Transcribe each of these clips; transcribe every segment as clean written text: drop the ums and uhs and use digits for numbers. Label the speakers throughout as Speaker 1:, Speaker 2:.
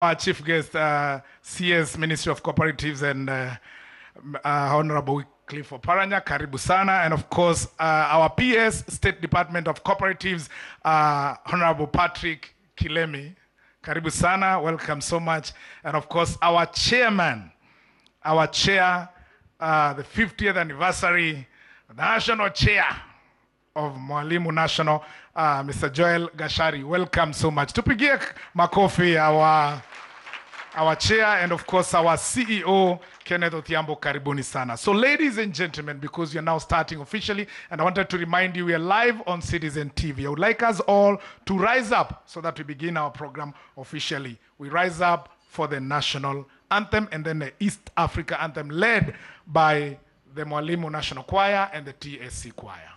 Speaker 1: Our chief guest, CS Ministry of Cooperatives and Honorable Cliff Oparanya, karibu sana. And of course, our PS, State Department of Cooperatives, Honorable Patrick Kilemi, karibu sana, welcome so much. And of course, our chairman, our chair, the 50th anniversary, the national chair of Mwalimu National, Mr. Joel Gashari, welcome so much. Tupigie makofi our chair, and of course our CEO, Kenneth Othiambo, karibuni sana. So ladies and gentlemen, because you're now starting officially, and I wanted to remind you we are live on Citizen TV. I would like us all to rise up so that we begin our program officially. We rise up for the national anthem and then the East Africa anthem led by the Mwalimu National Choir and the TSC Choir.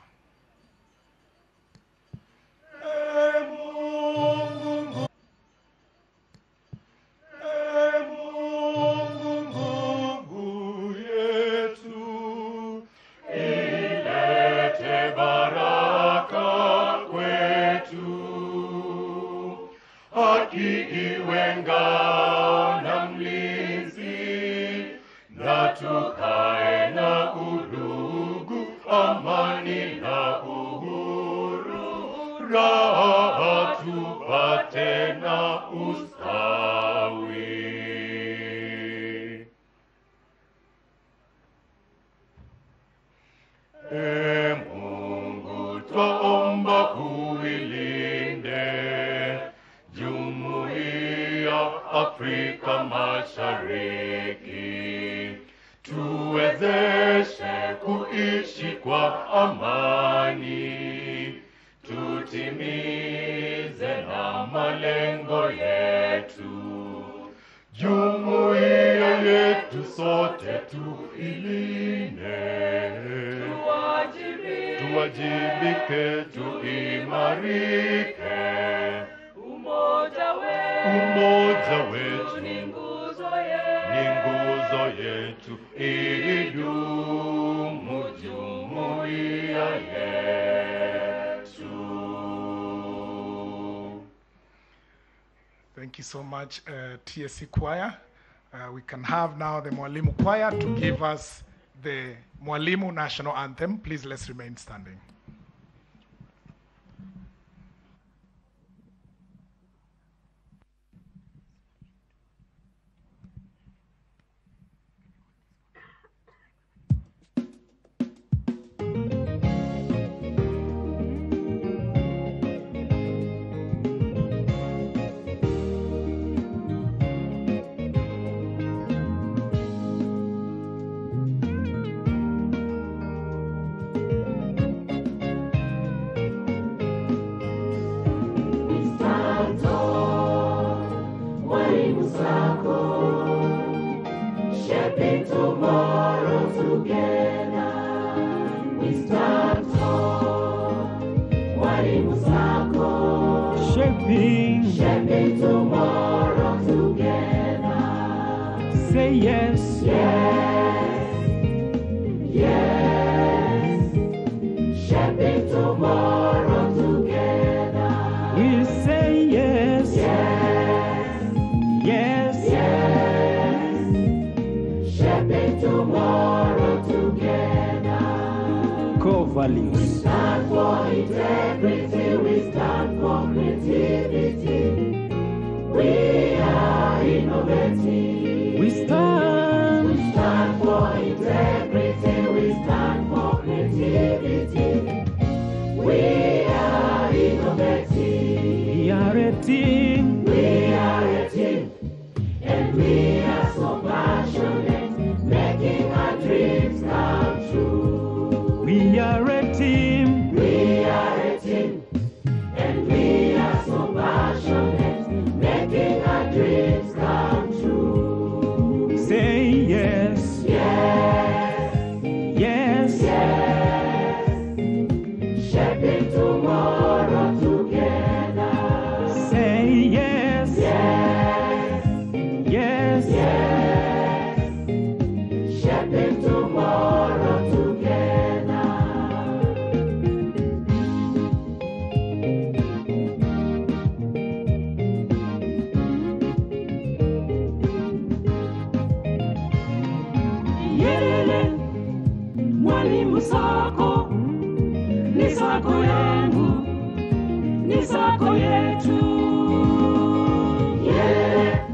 Speaker 2: Tukae na udugu, amani na uhuru, raha tupate na ustawi. Mungu twaomba uilinde Jumuiya Afrika Mashariki, tuwezeshe kuishi kwa amani, tutimize na malengo yetu. Jumuiya yetu sote tuilinde, tuwajibike, tuimarike. Umoja wetu ni nguzo yetu, idumu jumuiya yetu.
Speaker 1: Thank you so much, TSC Choir. We can have now the Mwalimu Choir to give us the Mwalimu National Anthem. Please, let's remain standing.
Speaker 2: Tomorrow together we stand tall. Mwalimu Sacco, shaping tomorrow together.
Speaker 3: Say yes,
Speaker 2: yes, yes. Shaping tomorrow together.
Speaker 3: we say yes,
Speaker 2: Yes,
Speaker 3: yes,
Speaker 2: yes. Shaping tomorrow together.
Speaker 3: core values.
Speaker 2: We stand for integrity, we stand for creativity. We are innovative.
Speaker 3: We stand,
Speaker 2: We stand for integrity, we stand for creativity. We are innovative.
Speaker 3: we are a team,
Speaker 2: We are a team, and we are so passionate, making our dreams come true.
Speaker 3: we are a team,
Speaker 2: We are a team, and we are so passionate, making our dreams come true. Sacco ni sako yangu, ni sako yetu. Yeah,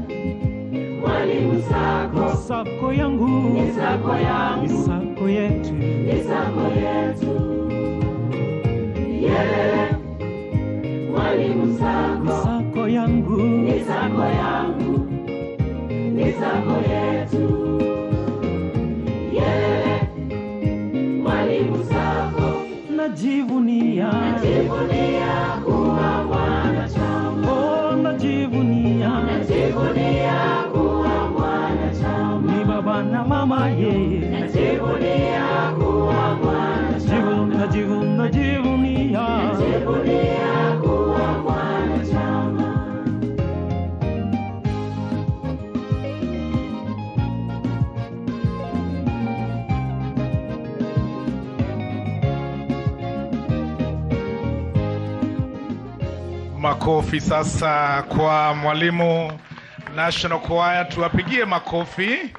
Speaker 2: Mwalimu Sacco,
Speaker 3: Sacco yangu,
Speaker 2: ni sako yangu,
Speaker 3: ni sacco yetu.
Speaker 2: ni sako yetu. Yeah, Mwalimu Sacco,
Speaker 3: Sacco yangu,
Speaker 2: ni sako yangu, ni sako yetu. Yeah, Mwalimu Sacco,
Speaker 3: najivunia,
Speaker 2: najivunia kuwa mwanachama.
Speaker 3: oh najivunia,
Speaker 2: Najivunia kuwa mwanachama.
Speaker 3: ni baba na mama yeye.
Speaker 2: Najivunia kuwa mwanachama.
Speaker 3: Najivunia,
Speaker 2: Najivunia kuwa mwanachama.
Speaker 1: Makofi sasa kwa Mwalimu National Choir, tuwapigie makofi.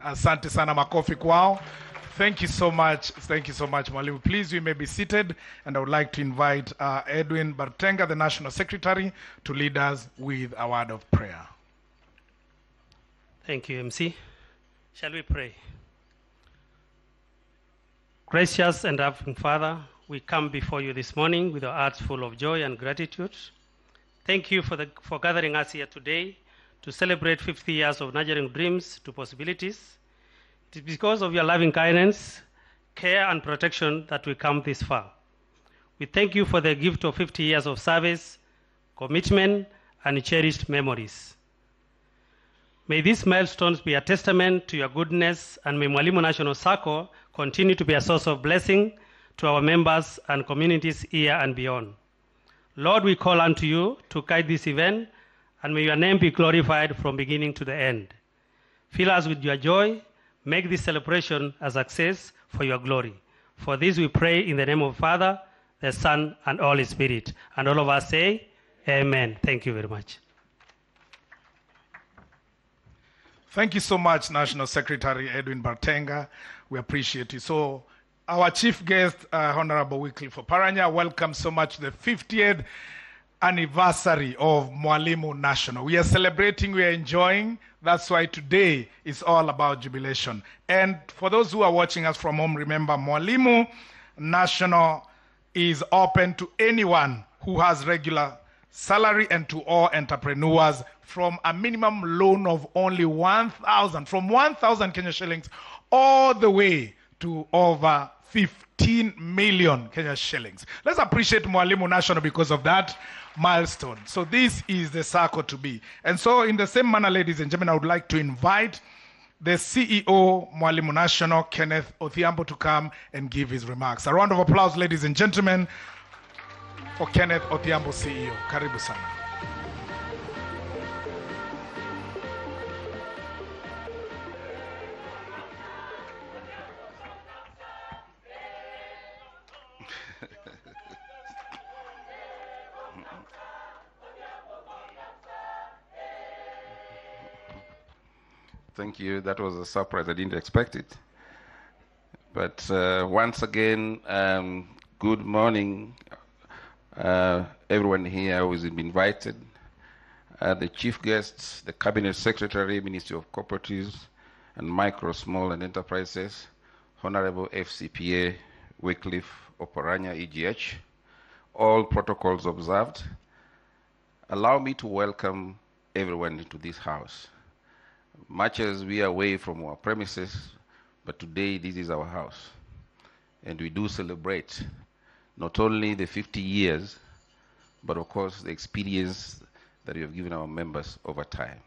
Speaker 1: Asante sana, makofi kwao. Thank you so much. Thank you so much, Mwalimu. Please, you may be seated, and I would like to invite Edwin Bartenga, the National Secretary, to lead us with a word of prayer.
Speaker 4: Thank you, MC. Shall we pray? Gracious and loving Father, we come before you this morning with our hearts full of joy and gratitude. Thank you for gathering us here today to celebrate 50 years of nurturing dreams to possibilities. It is because of your loving kindness, care, and protection that we come this far. We thank you for the gift of 50 years of service, commitment, and cherished memories. May these milestones be a testament to your goodness, and may Mwalimu National Sacco continue to be a source of blessing to our members and communities here and beyond. Lord, we call unto you to guide this event, and may your name be glorified from beginning to the end. Fill us with your joy. Make this celebration a success for your glory. For this we pray in the name of Father, the Son, and Holy Spirit. And all of us say, Amen. Thank you very much.
Speaker 1: Thank you so much, National Secretary Edwin Bartenga. We appreciate you. So, our chief guest, Honorable Wycliffe Oparanya, welcome so much to the 50th anniversary of Mwalimu National. We are celebrating, we are enjoying. That's why today is all about jubilation. And for those who are watching us from home, remember, Mwalimu National is open to anyone who has regular salary and to all entrepreneurs from a minimum loan of only 1,000, from 1,000 Kenya shillings all the way to over 15 million Kenya shillings. Let's appreciate Mwalimu National because of that milestone. So this is the Sacco to be. And so in the same manner, ladies and gentlemen, I would like to invite the CEO, Mwalimu National, Kenneth Odhiambo, to come and give his remarks. A round of applause, ladies and gentlemen, for Kenneth Odhiambo, CEO. Karibu sana.
Speaker 5: Thank you. That was a surprise. I didn't expect it. But once again, good morning, everyone here who has been invited, the chief guests, the cabinet secretary, Ministry of Cooperatives and Micro, Small and Enterprises, Honorable FCPA Wycliffe Oparanya, EGH, all protocols observed. Allow me to welcome everyone into this house. Much as we are away from our premises, but today this is our house. And we do celebrate not only the 50 years, but of course the experience that we have given our members over time.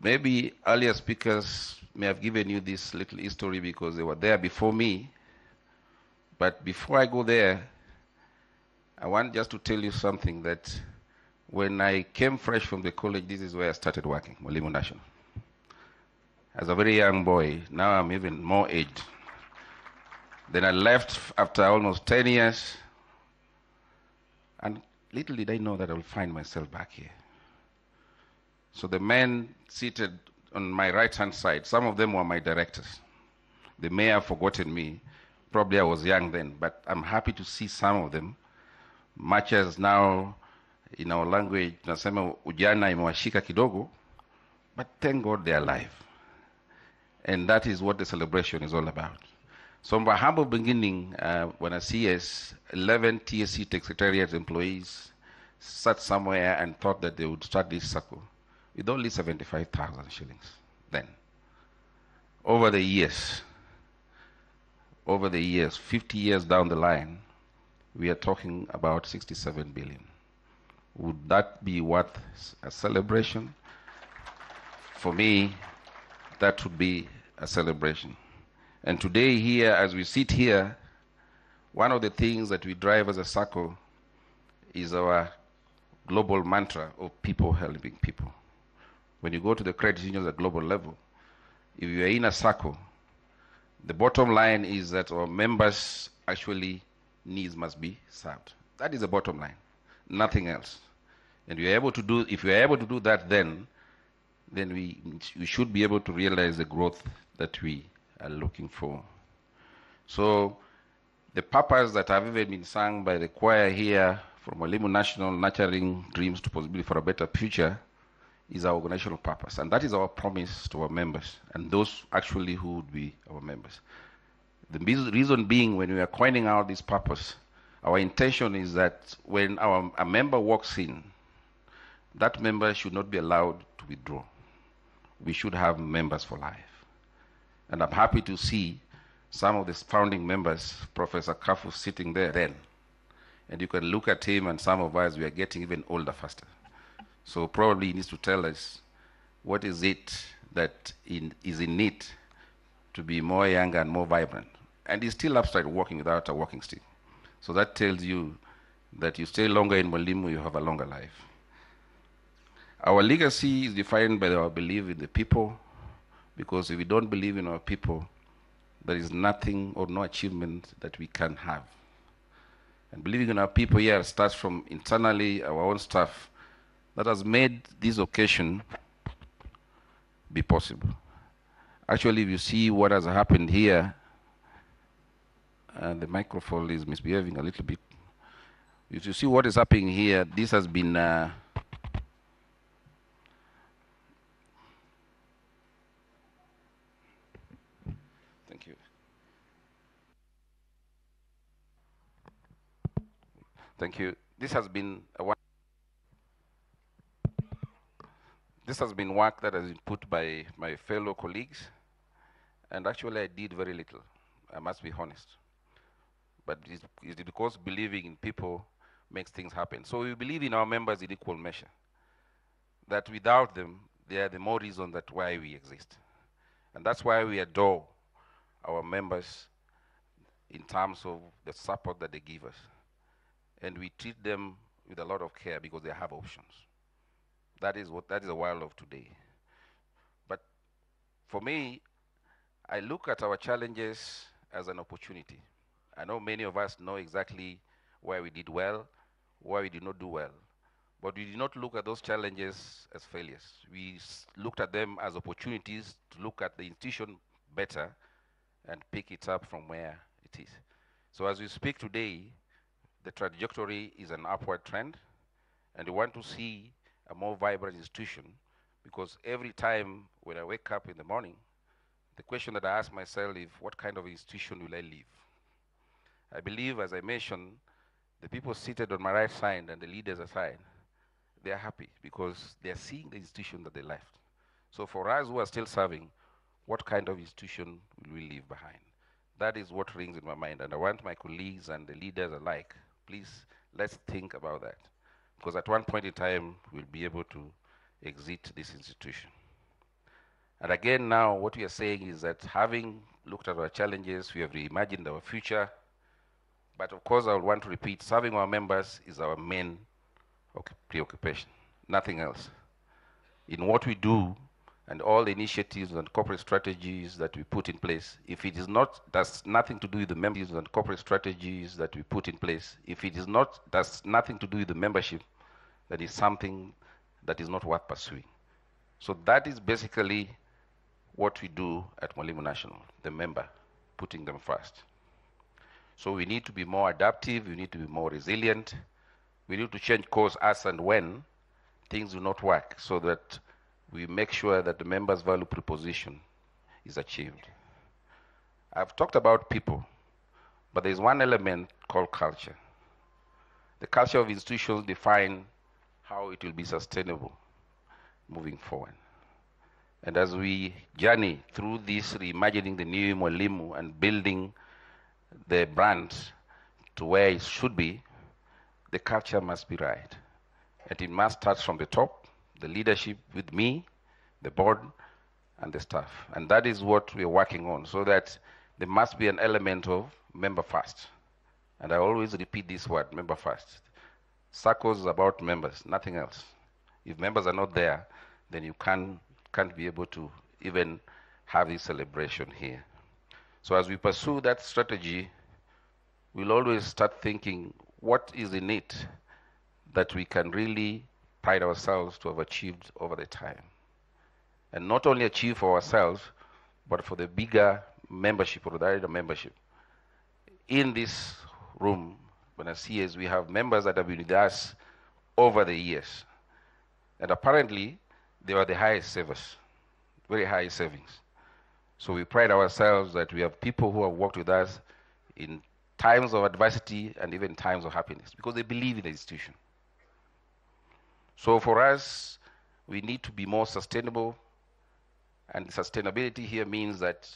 Speaker 5: Maybe earlier speakers may have given you this little history because they were there before me. But before I go there, I want just to tell you something that when I came fresh from the college, this is where I started working, Mwalimu National. As a very young boy, now I'm even more aged. Then I left after almost 10 years, and little did I know that I would find myself back here. So the men seated on my right-hand side, some of them were my directors. They may have forgotten me. Probably I was young then, but I'm happy to see some of them, much as now in our language tunasema ujana imewashika kidogo, but thank God they're alive. And that is what the celebration is all about. So from a humble beginning, when I see us 11 TSC Secretariat employees sat somewhere and thought that they would start this circle with only 75,000 shillings then. Over the years, 50 years down the line, we are talking about 67 billion. Would that be worth a celebration? For me, that would be a celebration. And today here, as we sit here, one of the things that we drive as a SACCO is our global mantra of people helping people. When you go to the credit unions at global level, if you are in a SACCO, the bottom line is that our members' actually needs must be served. That is the bottom line, nothing else. And if you are able to do that, then we should be able to realize the growth that we are looking for. So the purpose that have even been sung by the choir here from Mwalimu National, Nurturing Dreams to Possibility for a Better Future, is our organizational purpose. And that is our promise to our members and those actually who would be our members. The reason being, when we are coining out this purpose, our intention is that when a member walks in, that member should not be allowed to withdraw. We should have members for life. And I'm happy to see some of the founding members, Professor Kafu, sitting there then. And you can look at him, and some of us, we are getting even older faster. So probably he needs to tell us what is it that is in it to be more young and more vibrant. And he's still upside walking without a walking stick. So that tells you that you stay longer in Mwalimu, you have a longer life. Our legacy is defined by our belief in the people, because if we don't believe in our people, there is nothing or no achievement that we can have. And believing in our people here starts from internally, our own staff, that has made this occasion be possible. Actually, if you see what has happened here, the microphone is misbehaving a little bit. If you see what is happening here, this has been thank you. Thank you. This has been work that has been put by my fellow colleagues, and actually I did very little, I must be honest. But it's because believing in people makes things happen. So we believe in our members in equal measure, that without them, they are the more reason that why we exist. And that's why we adore our members in terms of the support that they give us. And we treat them with a lot of care because they have options. That is the world of today. But for me, I look at our challenges as an opportunity. I know many of us know exactly where we did well, where we did not do well. But we did not look at those challenges as failures. We looked at them as opportunities to look at the institution better and pick it up from where it is. So as we speak today, the trajectory is an upward trend, and we want to see a more vibrant institution, because every time when I wake up in the morning, the question that I ask myself is, what kind of institution will I leave? I believe, as I mentioned, the people seated on my right side and the leaders aside, they are happy because they are seeing the institution that they left. So for us who are still serving, what kind of institution will we leave behind? That is what rings in my mind, and I want my colleagues and the leaders alike, please, let's think about that. Because at one point in time, we'll be able to exit this institution. And again, now, what we are saying is that having looked at our challenges, we have reimagined our future. But of course, I would want to repeat, serving our members is our main preoccupation, nothing else. In what we do, and all the initiatives and corporate strategies that we put in place, if it is not, that's nothing to do with the members and corporate strategies that we put in place, if it is not, that's nothing to do with the membership, that is something that is not worth pursuing. So that is basically what we do at Mwalimu National, the member, putting them first. So we need to be more adaptive, we need to be more resilient, we need to change course as and when things do not work, so that we make sure that the members' value proposition is achieved. I've talked about people, but there's one element called culture. The culture of institutions define how it will be sustainable moving forward. And as we journey through this reimagining the new Mwalimu and building the brand to where it should be, the culture must be right. And it must start from the top, the leadership with me, the board, and the staff. And that is what we're working on, so that there must be an element of member first. And I always repeat this word, member first. SACCOs is about members, nothing else. If members are not there, then you can't be able to even have this celebration here. So as we pursue that strategy, we'll always start thinking, what is in it that we can really pride ourselves to have achieved over the time? And not only achieve for ourselves, but for the bigger membership or the wider membership. In this room, when I see as we have members that have been with us over the years, and apparently they were the highest savers, very high savings. So we pride ourselves that we have people who have worked with us in times of adversity and even times of happiness, because they believe in the institution. So for us, we need to be more sustainable, and sustainability here means that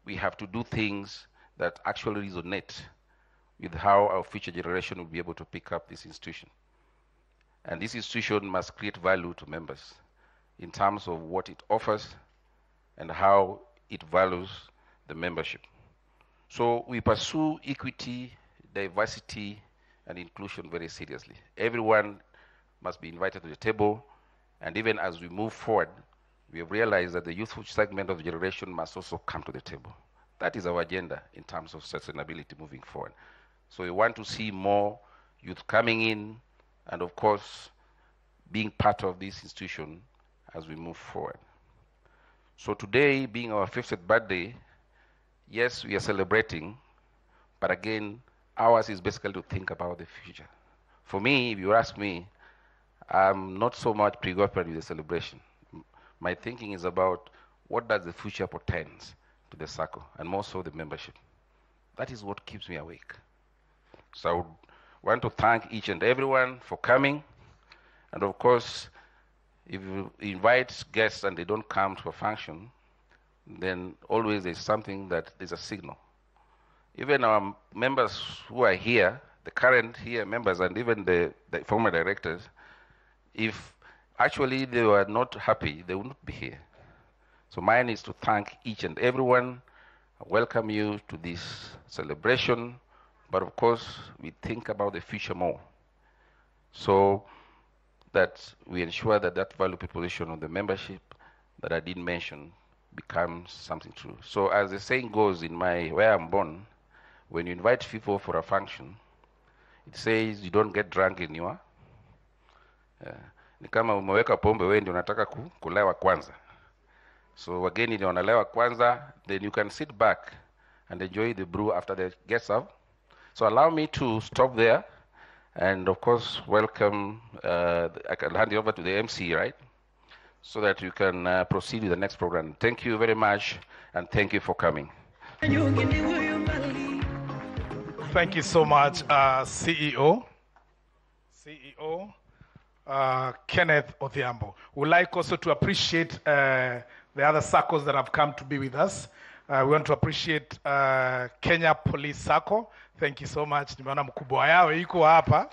Speaker 5: we have to do things that actually resonate with how our future generation will be able to pick up this institution. And this institution must create value to members in terms of what it offers and how it values the membership. So we pursue equity, diversity, and inclusion very seriously. Everyone must be invited to the table, and even as we move forward, we have realized that the youthful segment of the generation must also come to the table. That is our agenda in terms of sustainability moving forward. So we want to see more youth coming in, and of course, being part of this institution as we move forward. So today, being our 50th birthday, yes, we are celebrating, but again, ours is basically to think about the future. For me, if you ask me, I'm not so much preoccupied with the celebration. My thinking is about what does the future portends to the SACCO, and more so the membership. That is what keeps me awake. So I would want to thank each and everyone for coming. And of course, if you invite guests and they don't come to a function, then always there's something that there's a signal. Even our members who are here, the current here members and even the former directors, if actually they were not happy, they would not be here. So mine is to thank each and everyone, welcome you to this celebration, but of course we think about the future more, so that we ensure that that value proposition of the membership that I did mention becomes something true. So as the saying goes in where I'm born, when you invite people for a function, it says you don't get drunk in your ni kama umeweka pombe wewe ndio unataka kulewa kwanza. So wageni ndio wanalewa kwanza, then you can sit back and enjoy the brew after the guests have. So allow me to stop there, and of course welcome, I can hand it over to the MC, right? So that you can proceed with the next program. Thank you very much, and thank you for coming.
Speaker 1: Thank you so much, CEO Kenneth Odhiambo. We'd like also to appreciate the other SACCOs that have come to be with us. We want to appreciate Kenya Police Sacco. Thank you so much. Nimeona mkubwa yao yuko hapa.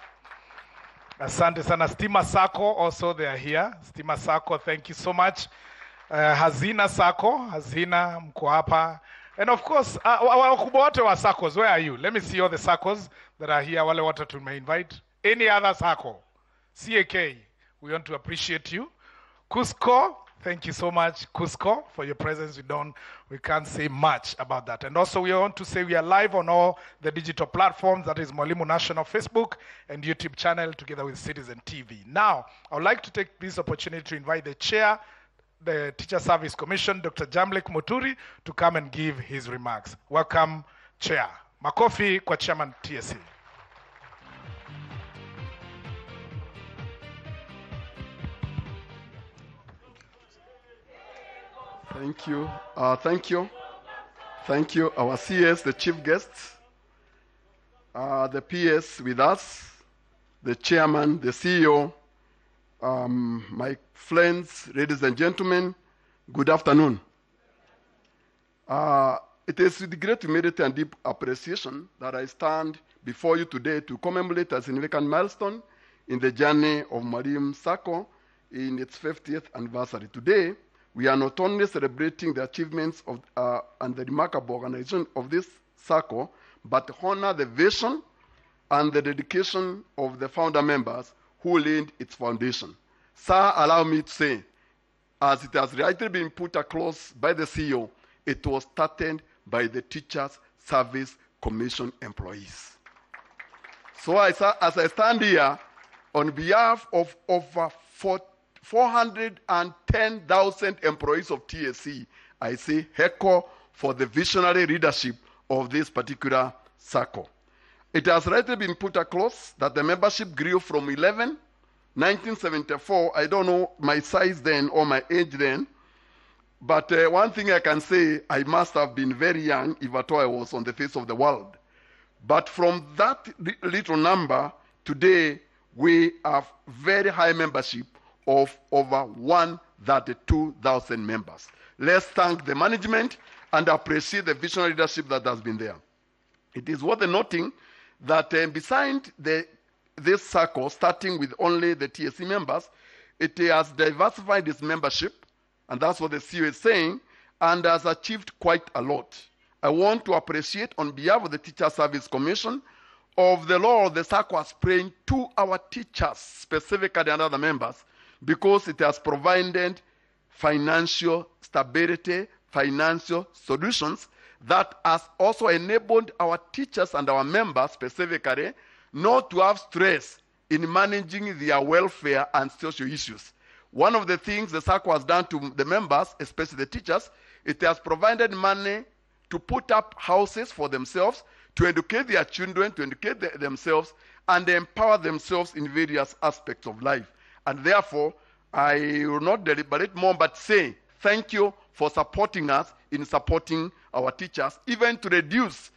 Speaker 1: Asante sana. Stima Sacco, also they are here. Stima Sacco, thank you so much. Hazina Sacco, Hazina mko hapa. And of course, wakubwa wote wa SACCOs, where are you? Let me see all the SACCOs that are here. Wale wote tume invite. Any other SACCO? CAK, we want to appreciate you. Cusco, thank you so much, Cusco, for your presence. We can't say much about that. And also we want to say we are live on all the digital platforms, that is Mwalimu National Facebook and YouTube channel, together with Citizen TV. Now, I would like to take this opportunity to invite the chair the Teacher Service Commission, Dr. Jamlek Muturi, to come and give his remarks. Welcome, Chair. Makofi kwa Chairman TSC.
Speaker 6: Thank you. Thank you, our CS, the chief guests, the PS with us, the chairman, the CEO, my friends, ladies and gentlemen, good afternoon. It is with great humility and deep appreciation that I stand before you today to commemorate a significant milestone in the journey of Mwalimu Sacco in its 50th anniversary. Today, we are not only celebrating the achievements of, and the remarkable organization of this Sacco, but honor the vision and the dedication of the founder members who laid its foundation. Sir, allow me to say, as it has rightly been put across by the CEO, it was started by the Teachers Service Commission employees. So as I stand here, on behalf of over 410,000 employees of TSC, I say heko for the visionary leadership of this particular Sacco. It has rightly been put across that the membership grew from 1974, I don't know my size then or my age then, but one thing I can say, I must have been very young if at all I was on the face of the world. But from that little number, today we have very high membership of over 132,000 members. Let's thank the management and appreciate the visionary leadership that has been there. It is worth noting that beside this Sacco, starting with only the TSC members, it has diversified its membership, and that's what the CEO is saying, and has achieved quite a lot. I want to appreciate on behalf of the Teacher Service Commission of the role the Sacco has played to our teachers, specifically and other members, because it has provided financial stability, financial solutions that has also enabled our teachers and our members specifically not to have stress in managing their welfare and social issues. One of the things the Sacco has done to the members, especially the teachers, it has provided money to put up houses for themselves, to educate their children, to educate themselves, and empower themselves in various aspects of life. And therefore, I will not deliberate more, but say thank you for supporting us in supporting our teachers, even to reduce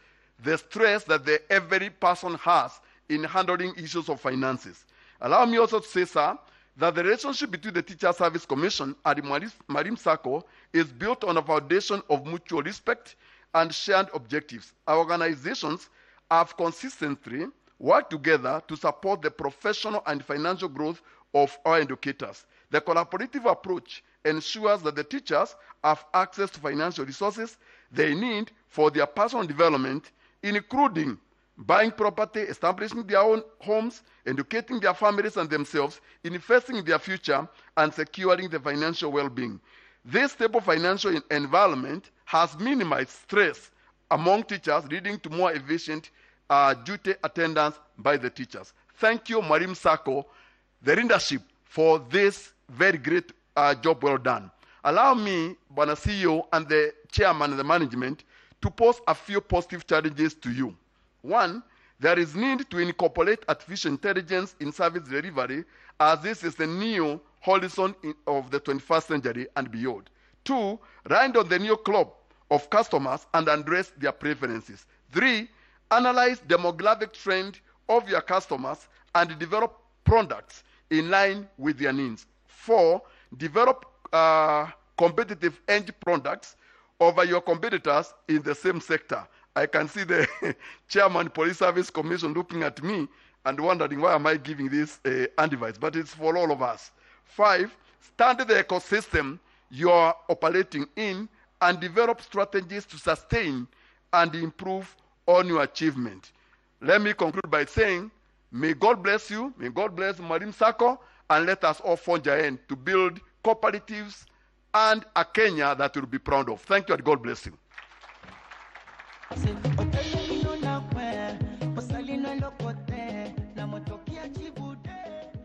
Speaker 6: the stress that every person has in handling issues of finances. Allow me also to say, sir, that the relationship between the Teacher Service Commission and the Mwalimu Sacco is built on a foundation of mutual respect and shared objectives. Our organizations have consistently worked together to support the professional and financial growth of our educators. The collaborative approach ensures that the teachers have access to financial resources they need for their personal development, including buying property, establishing their own homes, educating their families and themselves, investing in their future, and securing the financial well-being. This stable financial environment has minimized stress among teachers, leading to more efficient duty attendance by the teachers. Thank you, Mwalimu Sacco, the leadership, for this very great job well done. Allow me, Bwana CEO and the chairman and the management, to pose a few positive challenges to you. One, there is need to incorporate artificial intelligence in service delivery, as this is the new horizon of the 21st century and beyond. Two, ride on the new club of customers and address their preferences. Three, analyze demographic trend of your customers and develop products in line with their needs. Four, develop competitive end products over your competitors in the same sector. I can see the chairman Police Service Commission looking at me and wondering why am I giving this advice, but it's for all of us. Five, study the ecosystem you are operating in and develop strategies to sustain and improve on your achievement. Let me conclude by saying, may God bless you, may God bless Mwalimu Sacco, and let us all forge ahead to build cooperatives and a Kenya that will be proud of. Thank you and God bless you.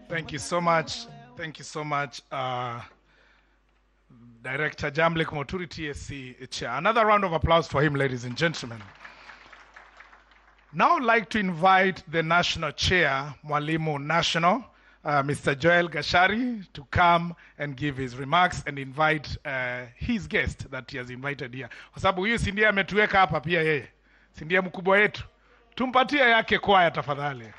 Speaker 1: Thank you so much. Thank you so much. Director Jamlik Moturi, TSC Chair. Another round of applause for him, ladies and gentlemen. Now I'd like to invite the National Chair, Mwalimu National, Mr. Joel Gashari, to come and give his remarks and invite his guest that he has invited here. Kwa sababu huyu si ndiye ametuweka hapa pia yeye. Si ndiye mkubwa wetu. Tumpatie yake kwaya tafadhali.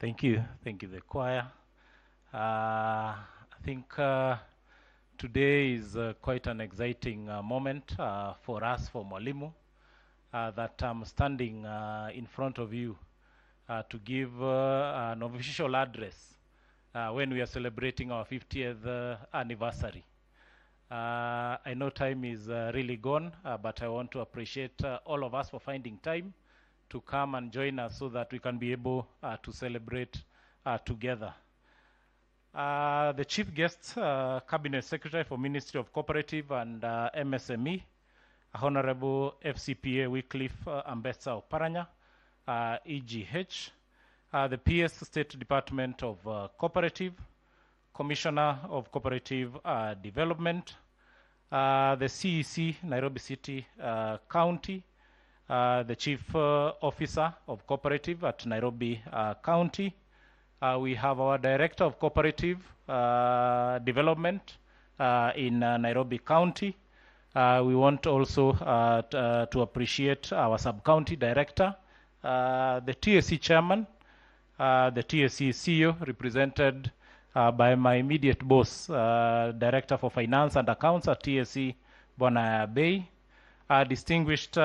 Speaker 7: Thank you, the choir. I think today is quite an exciting moment for us, for Mwalimu, that I'm standing in front of you to give an official address when we are celebrating our 50th anniversary. I know time is really gone, but I want to appreciate all of us for finding time to come and join us so that we can be able to celebrate together. The chief guest, Cabinet Secretary for Ministry of Cooperative and MSME, Honorable FCPA Wycliffe Ambetsa Oparanya, EGH, the PS State Department of Cooperative, Commissioner of Cooperative Development, the CEC, Nairobi City County, the Chief Officer of Cooperative at Nairobi County. We have our Director of Cooperative Development in Nairobi County. We want also to appreciate our Sub-County Director, the TSC Chairman, the TSC CEO, represented by my immediate boss, Director for Finance and Accounts at TSC, Bwana Bay. Distinguished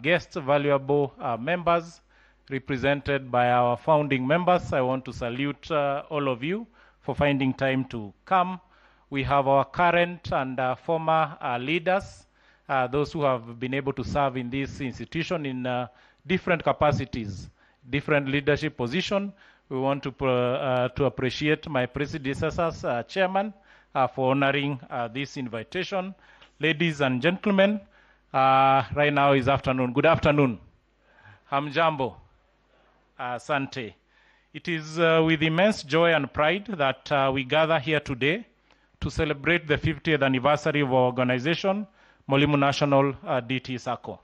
Speaker 7: guests, valuable members, represented by our founding members. I want to salute all of you for finding time to come. We have our current and former leaders, those who have been able to serve in this institution in different capacities, different leadership position. We want to appreciate my predecessors, Chairman, for honoring this invitation. Ladies and gentlemen, right now is afternoon. Good afternoon. Hamjambo. Asante. It is with immense joy and pride that we gather here today to celebrate the 50th anniversary of our organization, Mwalimu National DT Sacco.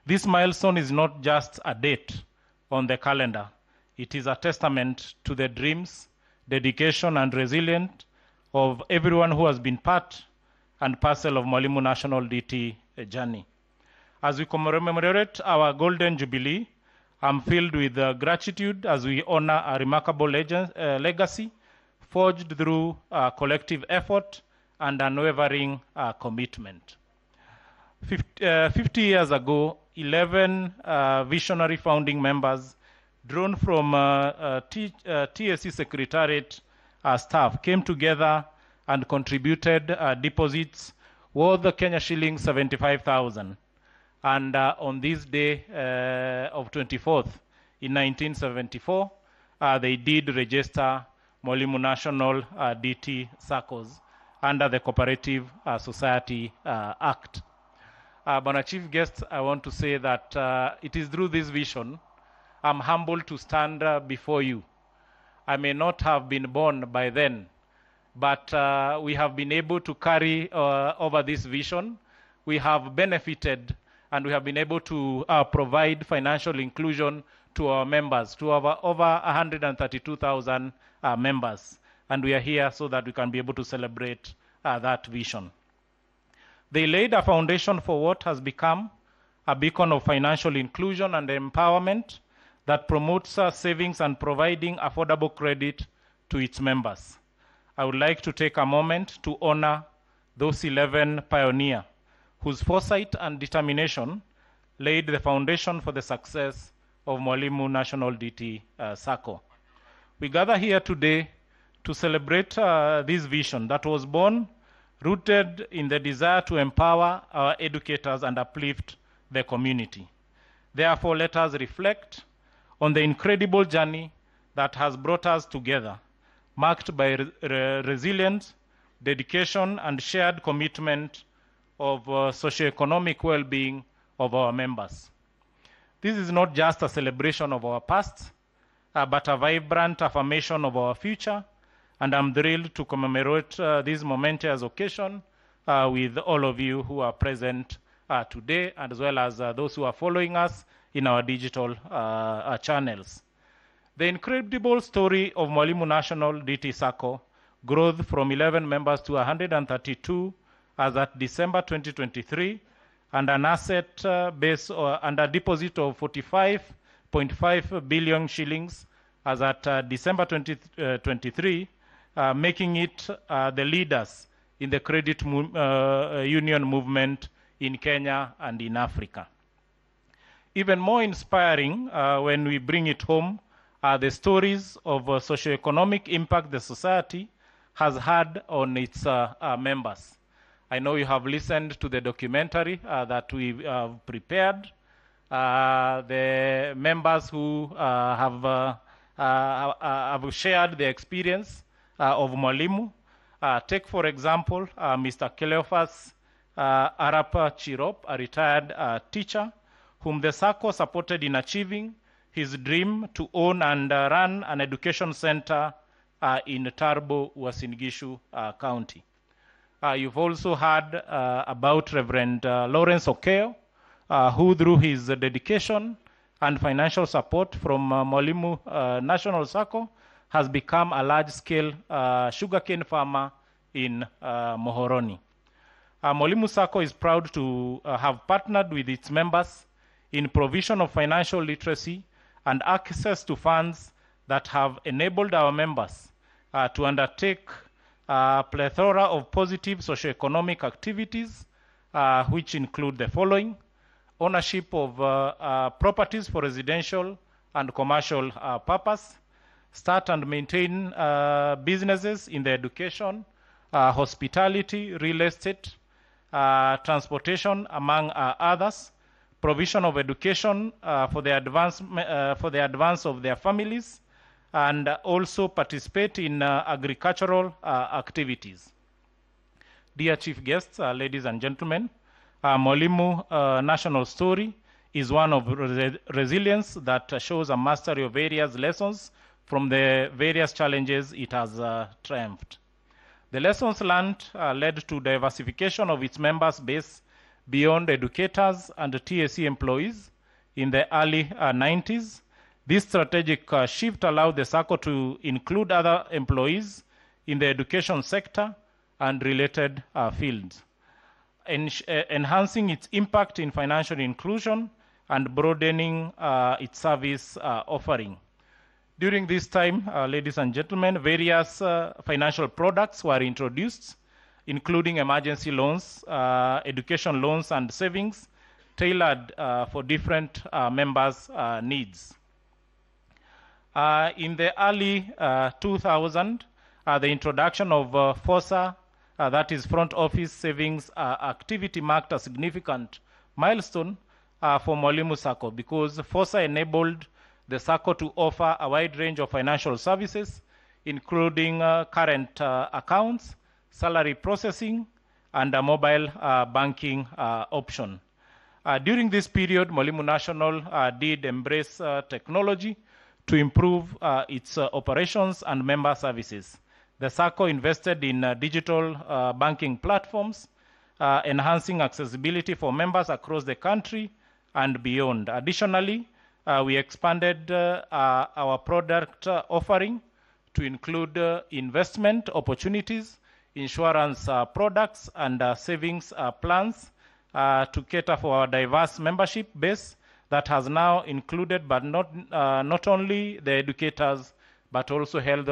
Speaker 7: This milestone is not just a date on the calendar. It is a testament to the dreams, dedication, and resilience of everyone who has been part and parcel of Mwalimu National DT journey. As we commemorate our Golden Jubilee, I'm filled with gratitude as we honor a remarkable legacy forged through collective effort and unwavering commitment. 50 years ago, 11 visionary founding members drawn from TSC Secretariat staff came together and contributed deposits worth Kenya shillings 75,000. And on this day of 24th in 1974, they did register Mwalimu National DT Saccos under the Cooperative Society Act. Bwana Chief Guest, I want to say that it is through this vision I'm humbled to stand before you. I may not have been born by then, but we have been able to carry over this vision. We have benefited and we have been able to provide financial inclusion to our members, to our over 132,000 members. And we are here so that we can be able to celebrate that vision. They laid a foundation for what has become a beacon of financial inclusion and empowerment that promotes savings and providing affordable credit to its members. I would like to take a moment to honor those 11 pioneers whose foresight and determination laid the foundation for the success of Mwalimu National DT Sacco. We gather here today to celebrate this vision that was born, rooted in the desire to empower our educators and uplift the community. Therefore, let us reflect on the incredible journey that has brought us together, marked by resilience, dedication, and shared commitment of socioeconomic well-being of our members. This is not just a celebration of our past, but a vibrant affirmation of our future, and I'm thrilled to commemorate this momentous occasion with all of you who are present today, as well as those who are following us in our digital channels. The incredible story of Mwalimu National DT Sacco, growth from 11 members to 132 as at December 2023, and an asset base and a deposit of 45.5 billion shillings as at December 2023, making it the leaders in the credit union movement in Kenya and in Africa. Even more inspiring when we bring it home are the stories of socioeconomic impact the society has had on its members. I know you have listened to the documentary that we have prepared. The members who have shared the experience of Mwalimu. Take, for example, Mr. Cleophas Arap Chirop, a retired teacher, whom the Sacco supported in achieving his dream to own and run an education center in Tarbo, Uasin Gishu County. You've also heard about Reverend Lawrence Okeo, who through his dedication and financial support from Mwalimu National Sacco has become a large-scale sugarcane farmer in Mohoroni. Mwalimu Sacco is proud to have partnered with its members in provision of financial literacy and access to funds that have enabled our members to undertake a plethora of positive socioeconomic activities, which include the following: ownership of properties for residential and commercial purpose, start and maintain businesses in the education, hospitality, real estate, transportation, among others, provision of education for the advance of their families, and also participate in agricultural activities. Dear chief guests, ladies and gentlemen, Mwalimu National story is one of resilience that shows a mastery of various lessons from the various challenges it has triumphed. The lessons learned led to diversification of its members base beyond educators and TSC employees in the early 90s. This strategic shift allowed the Sacco to include other employees in the education sector and related fields, enhancing its impact in financial inclusion and broadening its service offering. During this time, ladies and gentlemen, various financial products were introduced, including emergency loans, education loans, and savings tailored for different members' needs. In the early 2000s, the introduction of FOSA, that is front office savings activity, marked a significant milestone for Mwalimu Sacco, because FOSA enabled the Sacco to offer a wide range of financial services, including current accounts, salary processing, and a mobile banking option. During this period, Mwalimu National did embrace technology to improve its operations and member services. The Sacco invested in digital banking platforms, enhancing accessibility for members across the country and beyond. Additionally, we expanded our product offering to include investment opportunities, insurance products, and savings plans to cater for our diverse membership base that has now included, but not only the educators, but also health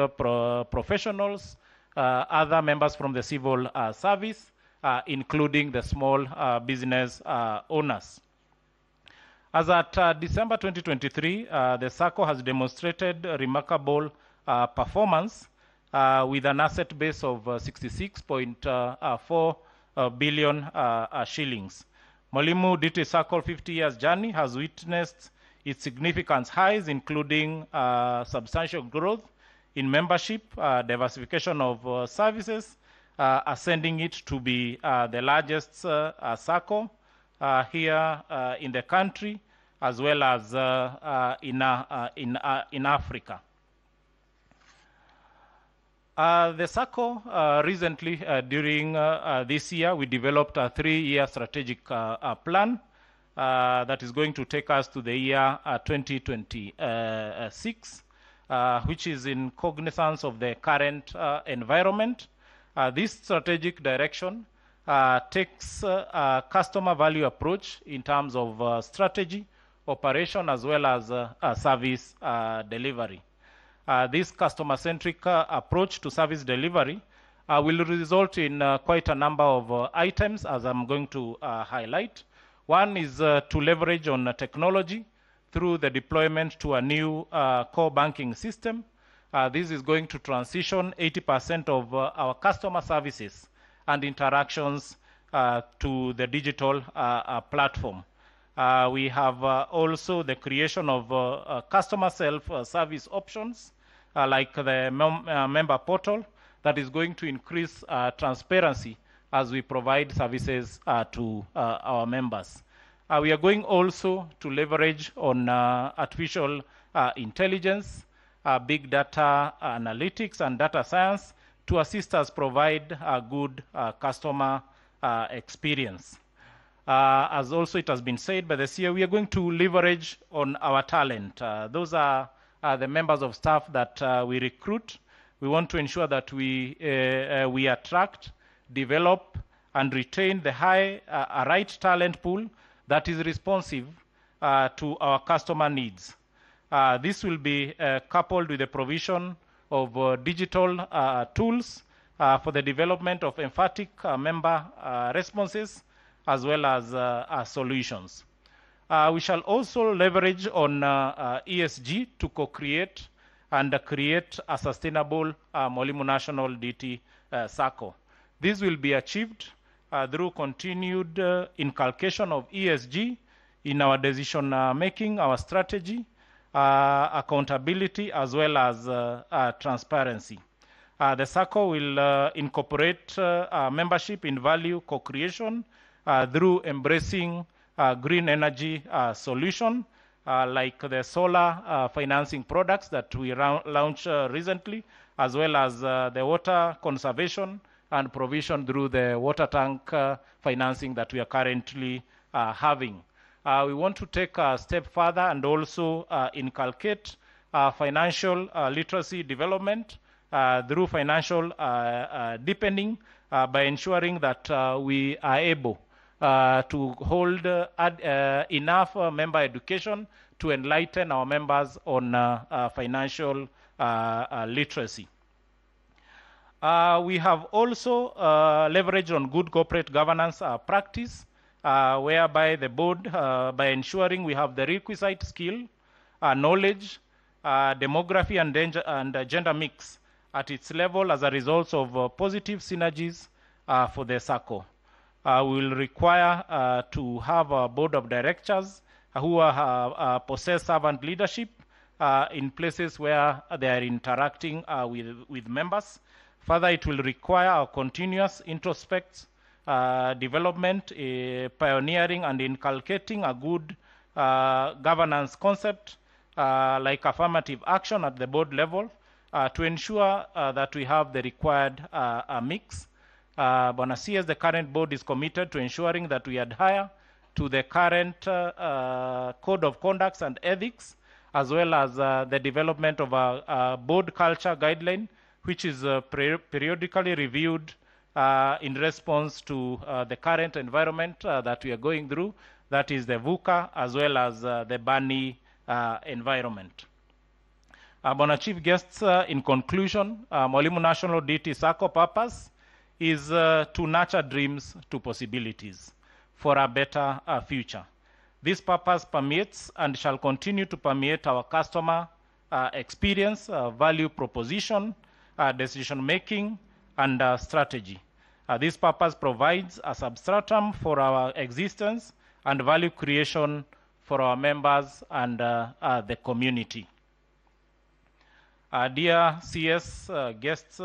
Speaker 7: professionals, other members from the civil service, including the small business owners. As at December 2023, the Sacco has demonstrated remarkable performance with an asset base of 66.4 billion shillings. Mwalimu DT Sacco 50 years journey has witnessed its significant highs, including substantial growth in membership, diversification of services, ascending it to be the largest Sacco here in the country, as well as in Africa. The Sacco recently, during this year, we developed a 3-year strategic plan that is going to take us to the year 2026, which is in cognizance of the current environment. This strategic direction takes a customer value approach in terms of strategy, operation, as well as service delivery. This customer-centric approach to service delivery will result in quite a number of items, as I'm going to highlight. One is to leverage on technology through the deployment to a new core banking system. This is going to transition 80% of our customer services and interactions to the digital platform. We have also the creation of customer self-service options like the member portal that is going to increase transparency as we provide services to our members. We are going also to leverage on artificial intelligence, big data analytics, and data science to assist us provide a good customer experience. As also it has been said by the CEO, we are going to leverage on our talent. Those are the members of staff that we recruit. We want to ensure that we attract, develop, and retain the right talent pool that is responsive to our customer needs. This will be coupled with the provision of digital tools for the development of emphatic member responses as well as solutions. We shall also leverage on ESG to co-create and create a sustainable Mwalimu National DT Sacco. This will be achieved through continued inculcation of ESG in our decision making, our strategy, accountability, as well as transparency. The Sacco will incorporate membership in value co-creation through embracing green energy solution like the solar financing products that we launched recently, as well as the water conservation and provision through the water tank financing that we are currently having. We want to take a step further and also inculcate financial literacy development through financial deepening by ensuring that we are able to hold enough member education to enlighten our members on financial literacy. We have also leveraged on good corporate governance practice, whereby the board, by ensuring we have the requisite skill, knowledge, demography, and gender mix at its level as a result of positive synergies for the Sacco. We will require to have a board of directors who possess servant leadership in places where they are interacting with members. Further, it will require a continuous introspect development, pioneering and inculcating a good governance concept like affirmative action at the board level to ensure that we have the required mix. Bwana CS, the current board is committed to ensuring that we adhere to the current code of conduct and ethics, as well as the development of a board culture guideline, which is periodically reviewed in response to the current environment that we are going through, that is the VUCA as well as the BANI environment. Bwana Chief Guests, in conclusion, Mwalimu National DT Sacco purpose is to nurture dreams to possibilities for a better future. This purpose permeates and shall continue to permeate our customer experience, value proposition, decision making, and strategy. This purpose provides a substratum for our existence and value creation for our members and the community. Dear CS guests,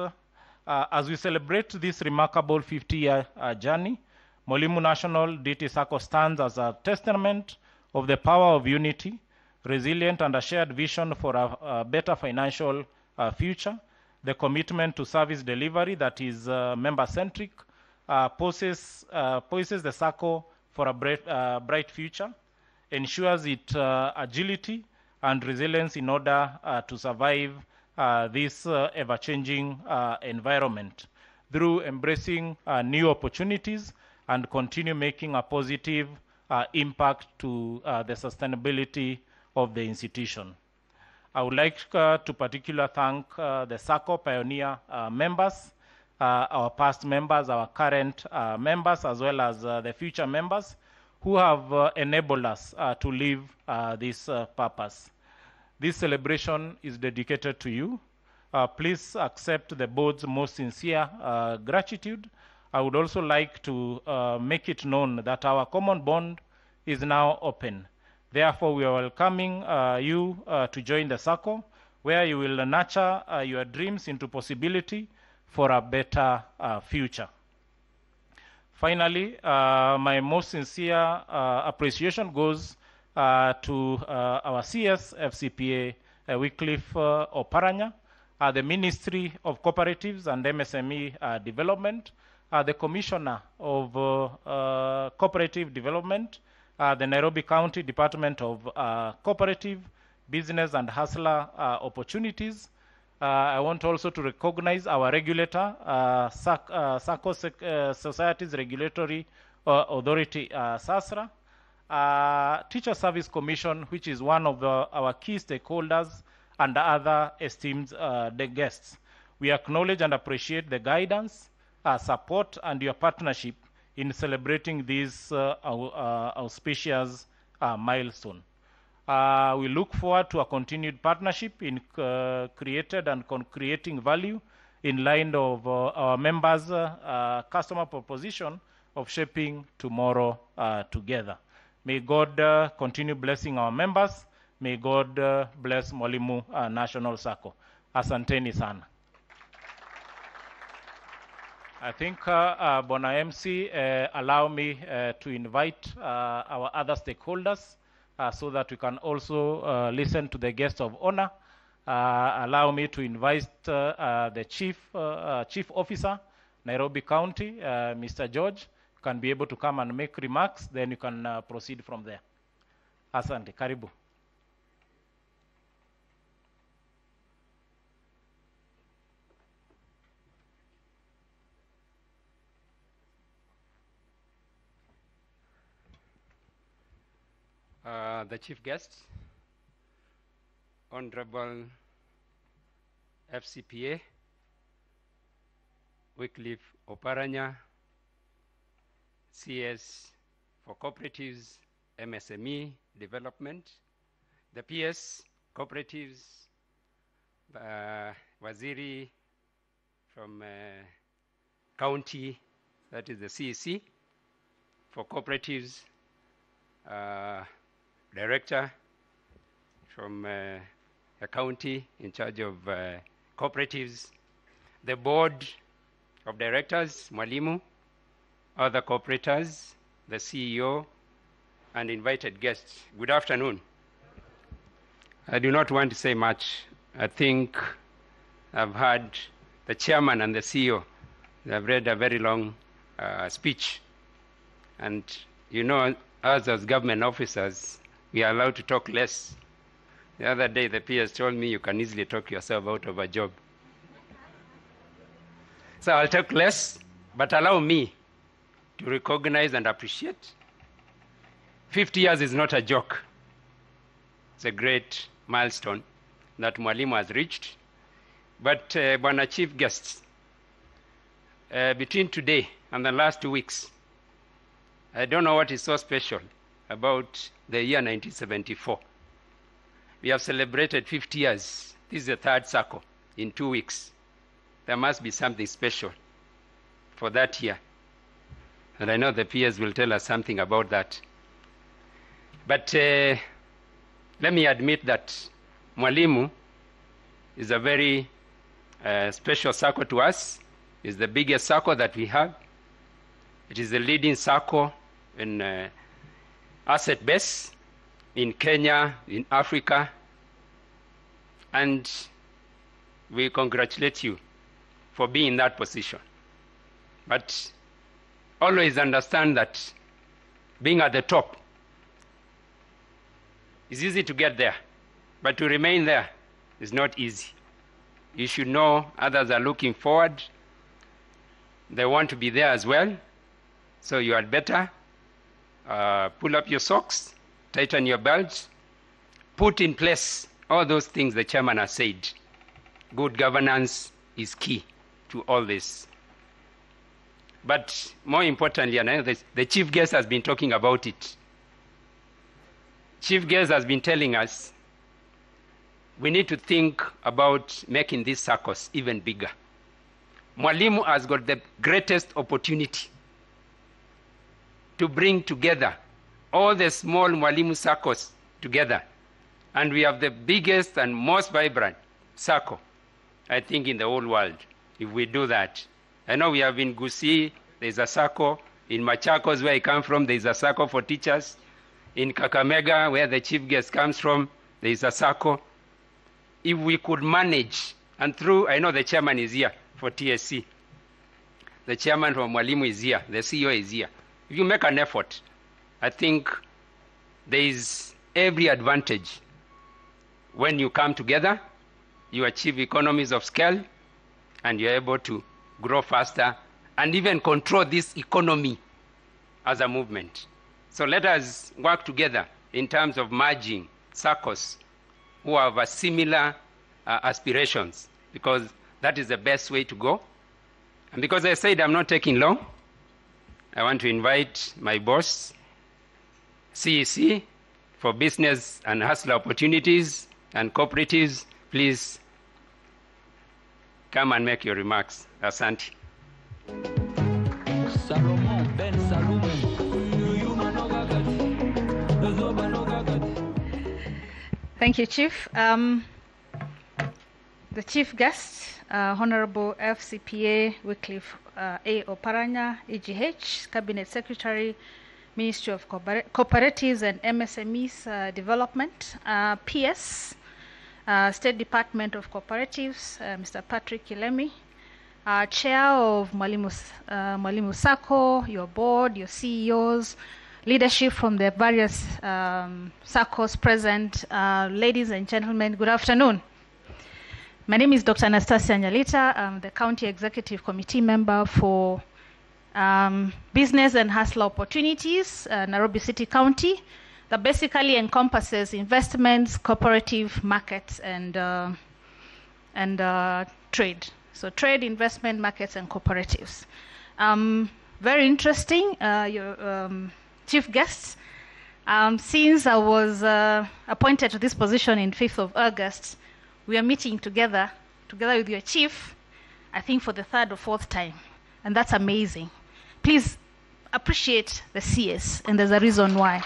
Speaker 7: As we celebrate this remarkable 50-year journey, Mwalimu National Sacco stands as a testament of the power of unity, resilient and a shared vision for a better financial future. The commitment to service delivery that is member-centric poises the Sacco for a bright future, ensures its agility and resilience in order to survive this ever-changing environment through embracing new opportunities and continue making a positive impact to the sustainability of the institution. I would like to particularly thank the Sacco pioneer members, our past members, our current members, as well as the future members who have enabled us to live this purpose. This celebration is dedicated to you. Please accept the board's most sincere gratitude. I would also like to make it known that our common bond is now open. Therefore, we are welcoming you to join the Sacco, where you will nurture your dreams into possibility for a better future. Finally, my most sincere appreciation goes to our CS FCPA Wycliffe Oparanya, the Ministry of Cooperatives and MSME Development, the Commissioner of Cooperative Development, the Nairobi County Department of Cooperative, Business and Hustler Opportunities. I want also to recognize our regulator, Sacco Societies Regulatory Authority, SASRA, Teacher Service Commission, which is one of our key stakeholders, and other esteemed guests. We acknowledge and appreciate the guidance, support, and your partnership in celebrating this auspicious milestone. We look forward to a continued partnership in creating value in line of our members' customer proposition of shaping tomorrow together. May God continue blessing our members. May God bless Mwalimu National Sacco. Asanteni sana. I think Bona MC allow me to invite our other stakeholders so that we can also listen to the guests of honor. Allow me to invite the Chief Officer, Nairobi County, Mr. George, can be able to come and make remarks, then you can proceed from there. Asante, karibu.
Speaker 8: The chief guest, Honorable FCPA, Wycliffe Oparanya, CS for Cooperatives, MSME Development, the PS Cooperatives, Waziri from county, that is the CEC for Cooperatives, Director from a county in charge of cooperatives, the board of directors, Mwalimu, other cooperators, the CEO, and invited guests. Good afternoon. I do not want to say much. I think I've heard the chairman and the CEO. They've read a very long speech. And you know, us as government officers, we are allowed to talk less. The other day, the PS told me you can easily talk yourself out of a job. So I'll talk less, but allow me to recognize and appreciate. 50 years is not a joke. It's a great milestone that Mwalimu has reached. But Bwana Chief Guests, between today and the last 2 weeks, I don't know what is so special about the year 1974. We have celebrated 50 years. This is the third Sacco in 2 weeks. There must be something special for that year. And I know the peers will tell us something about that. But let me admit that Mwalimu is a very special Sacco to us is the biggest Sacco that we have. It is the leading Sacco in asset base in Kenya, in Africa, and we congratulate you for being in that position. But always understand that being at the top is easy to get there, but to remain there is not easy. You should know others are looking forward. They want to be there as well. So you had better pull up your socks, tighten your belts, put in place all those things the chairman has said. Good governance is key to all this. But more importantly, and the chief guest has been talking about it. Chief guest has been telling us we need to think about making these circles even bigger. Mwalimu has got the greatest opportunity to bring together all the small Mwalimu circles together. And we have the biggest and most vibrant circle, I think, in the whole world, if we do that. I know we have in Gusii, there's a circle. In Machakos, where I come from, there's a circle for teachers. In Kakamega, where the chief guest comes from, there's a circle. If we could manage, and through, I know the chairman is here for TSC. The chairman from Mwalimu is here. The CEO is here. If you make an effort, I think there is every advantage. When you come together, you achieve economies of scale, and you're able to grow faster and even control this economy as a movement. So let us work together in terms of merging circles who have a similar aspirations, because that is the best way to go. And because I said I'm not taking long, I want to invite my boss, CEC, for business and hustle opportunities and cooperatives. Please come and make your remarks. Asante.
Speaker 9: Thank you, Chief. The chief guest, Honorable FCPA Wycliffe A. Oparanya, EGH, Cabinet Secretary, Ministry of Cooperatives and MSMEs Development, PS, State Department of Cooperatives, Mr. Patrick Kilemi, Chair of Mwalimu Sacco, your board, your CEOs, leadership from the various SACCOs present, ladies and gentlemen, good afternoon. My name is Dr. Anastasia Nyalita. I'm the County Executive Committee member for Business and Hustle Opportunities, Nairobi City County, that basically encompasses investments, cooperative markets, and trade. So trade, investment, markets, and cooperatives. Very interesting, your chief guests. Since I was appointed to this position in 5th of August, we are meeting together with your chief, I think for the 3rd or 4th time. And that's amazing. Please appreciate the CS, and there's a reason why.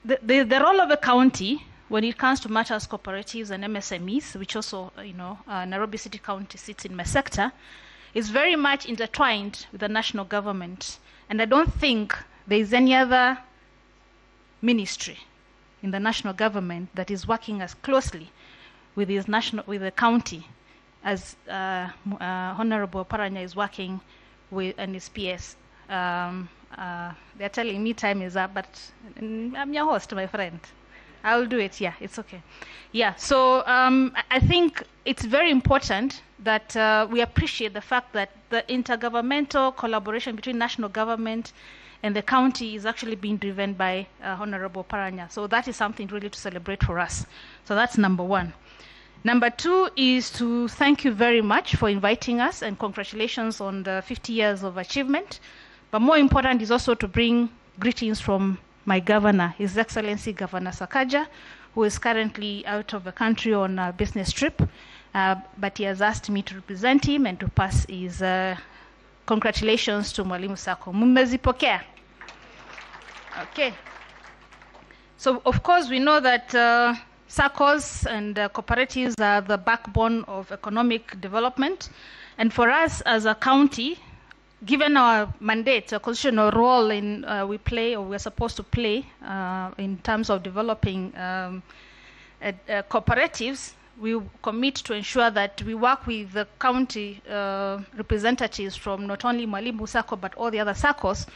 Speaker 9: The role of a county when it comes to matters cooperatives and MSMEs, which also, Nairobi City County sits in my sector, is very much intertwined with the national government. And I don't think there is any other ministry in the national government that is working as closely with the county as Honorable Paranya is working with and his PS. They're telling me time is up, but I'm your host, my friend. I'll do it. Yeah, it's okay. Yeah, so I think it's very important that we appreciate the fact that the intergovernmental collaboration between national government and the county is actually being driven by Honorable Paranya. So that is something really to celebrate for us. So that's number one. Number two is to thank you very much for inviting us, and congratulations on the 50 years of achievement. But more important is also to bring greetings from my governor, His Excellency Governor Sakaja, who is currently out of the country on a business trip. But he has asked me to represent him and to pass his congratulations to Mwalimu Sacco. Mmezipokea? Okay. So, of course, we know that SACCOs and cooperatives are the backbone of economic development. And for us as a county, given our mandate, a constitutional role in we play or we're supposed to play in terms of developing cooperatives, we commit to ensure that we work with the county representatives from not only Mwalimu Sacco but all the other SACCOs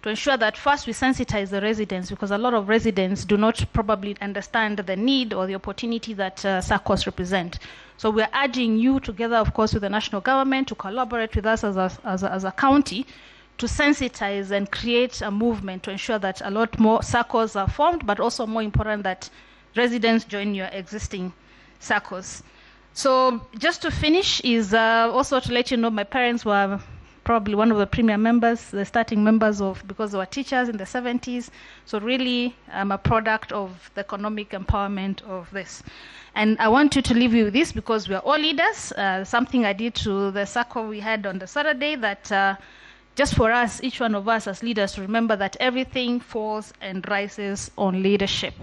Speaker 9: to ensure that first we sensitize the residents, because a lot of residents do not probably understand the need or the opportunity that SACCOs represent. So we're urging you, together of course with the national government, to collaborate with us as a county to sensitize and create a movement to ensure that a lot more SACCOs are formed, but also more important that residents join your existing SACCOs. So just to finish is also to let you know my parents were probably one of the premier members, the starting members because they were teachers in the 70s. So really I'm a product of the economic empowerment of this. And I want you to leave you with this, because we are all leaders. Something I did to the SACCO we had on the Saturday, that just for us, each one of us as leaders, to remember that everything falls and rises on leadership.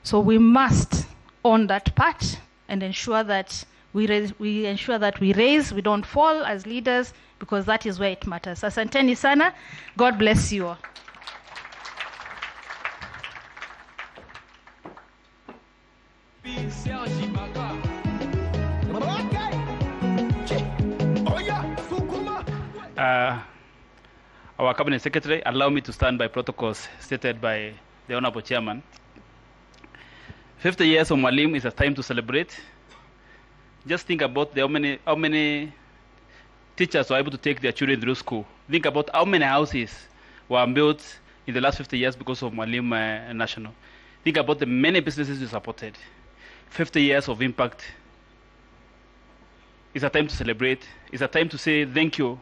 Speaker 9: So we must own that part and ensure that we raise, we don't fall as leaders, because that is where it matters. Asanteni sana. God bless you all.
Speaker 10: Our Cabinet Secretary, allow me to stand by protocols stated by the Honorable Chairman. 50 years of Mwalimu is a time to celebrate. Just think about how many teachers were able to take their children through school. Think about how many houses were built in the last 50 years because of Mwalimu National. Think about the many businesses you supported. 50 years of impact. It's a time to celebrate. It's a time to say thank you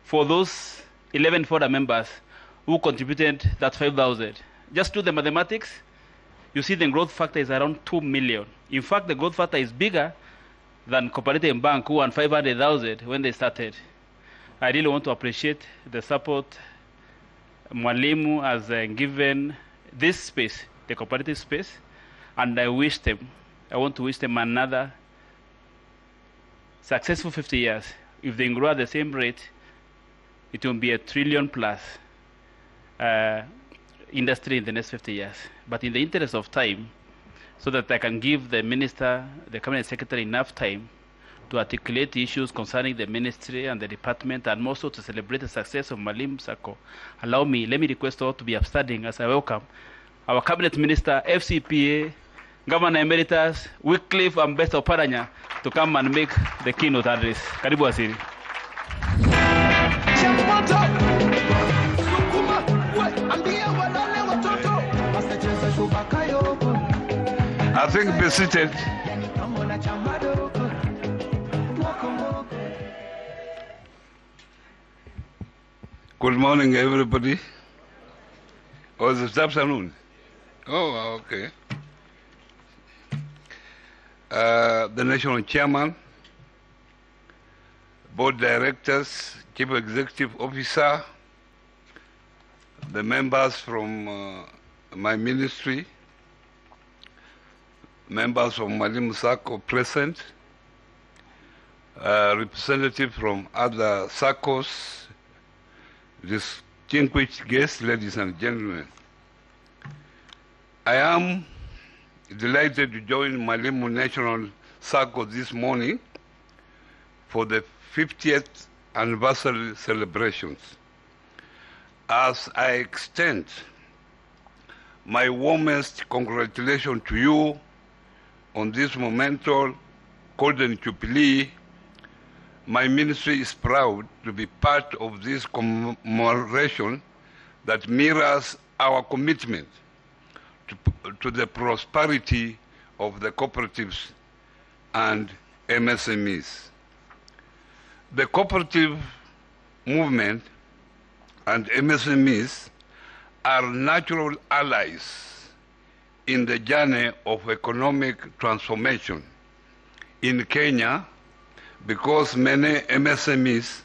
Speaker 10: for those 11 further members who contributed that 5,000. Just do the mathematics. You see the growth factor is around 2 million. In fact, the growth factor is bigger than Cooperative and Bank, who won 500,000 when they started. I really want to appreciate the support Mwalimu has given this space, the cooperative space, and I want to wish them another successful 50 years. If they grow at the same rate, it will be a trillion plus industry in the next 50 years. But in the interest of time, so that I can give the minister, the cabinet secretary, enough time to articulate issues concerning the ministry and the department, and also to celebrate the success of Mwalimu Sacco, let me request all to be upstanding as I welcome our cabinet minister, FCPA, Governor Emeritus, Wycliffe and Best of Paranya, to come and make the keynote address. Karibu Asiri.
Speaker 11: I think be seated. Good morning, everybody. Oh, it's afternoon. Oh, okay. The national chairman, board directors, chief executive officer, the members from my ministry, members from Mwalimu Sacco present, representatives from other SACCOs, distinguished guests, ladies and gentlemen. I am delighted to join Mwalimu National Sacco this morning for the 50th anniversary celebrations. As I extend my warmest congratulations to you on this momentous golden jubilee, my ministry is proud to be part of this commemoration that mirrors our commitment to the prosperity of the cooperatives and MSMEs. The cooperative movement and MSMEs are natural allies in the journey of economic transformation in Kenya, because many MSMEs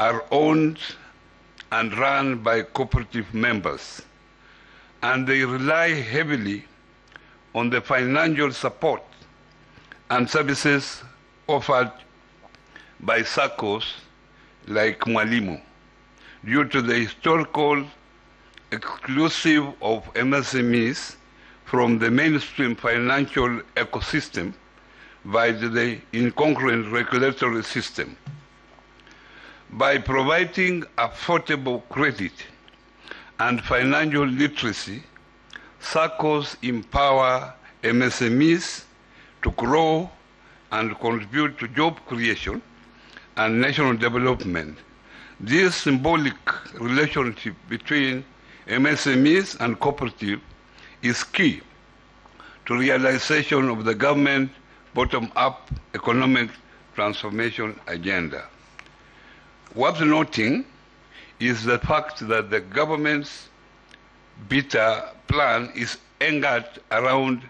Speaker 11: are owned and run by cooperative members, and they rely heavily on the financial support and services offered by SACCOs like Mwalimu due to the historical exclusive of MSMEs from the mainstream financial ecosystem by the incongruent regulatory system. By providing affordable credit and financial literacy, SACCOs empower MSMEs to grow and contribute to job creation and national development. This symbolic relationship between MSMEs and cooperative is key to realization of the government bottom-up economic transformation agenda. Worth noting is the fact that the government's beta plan is anchored around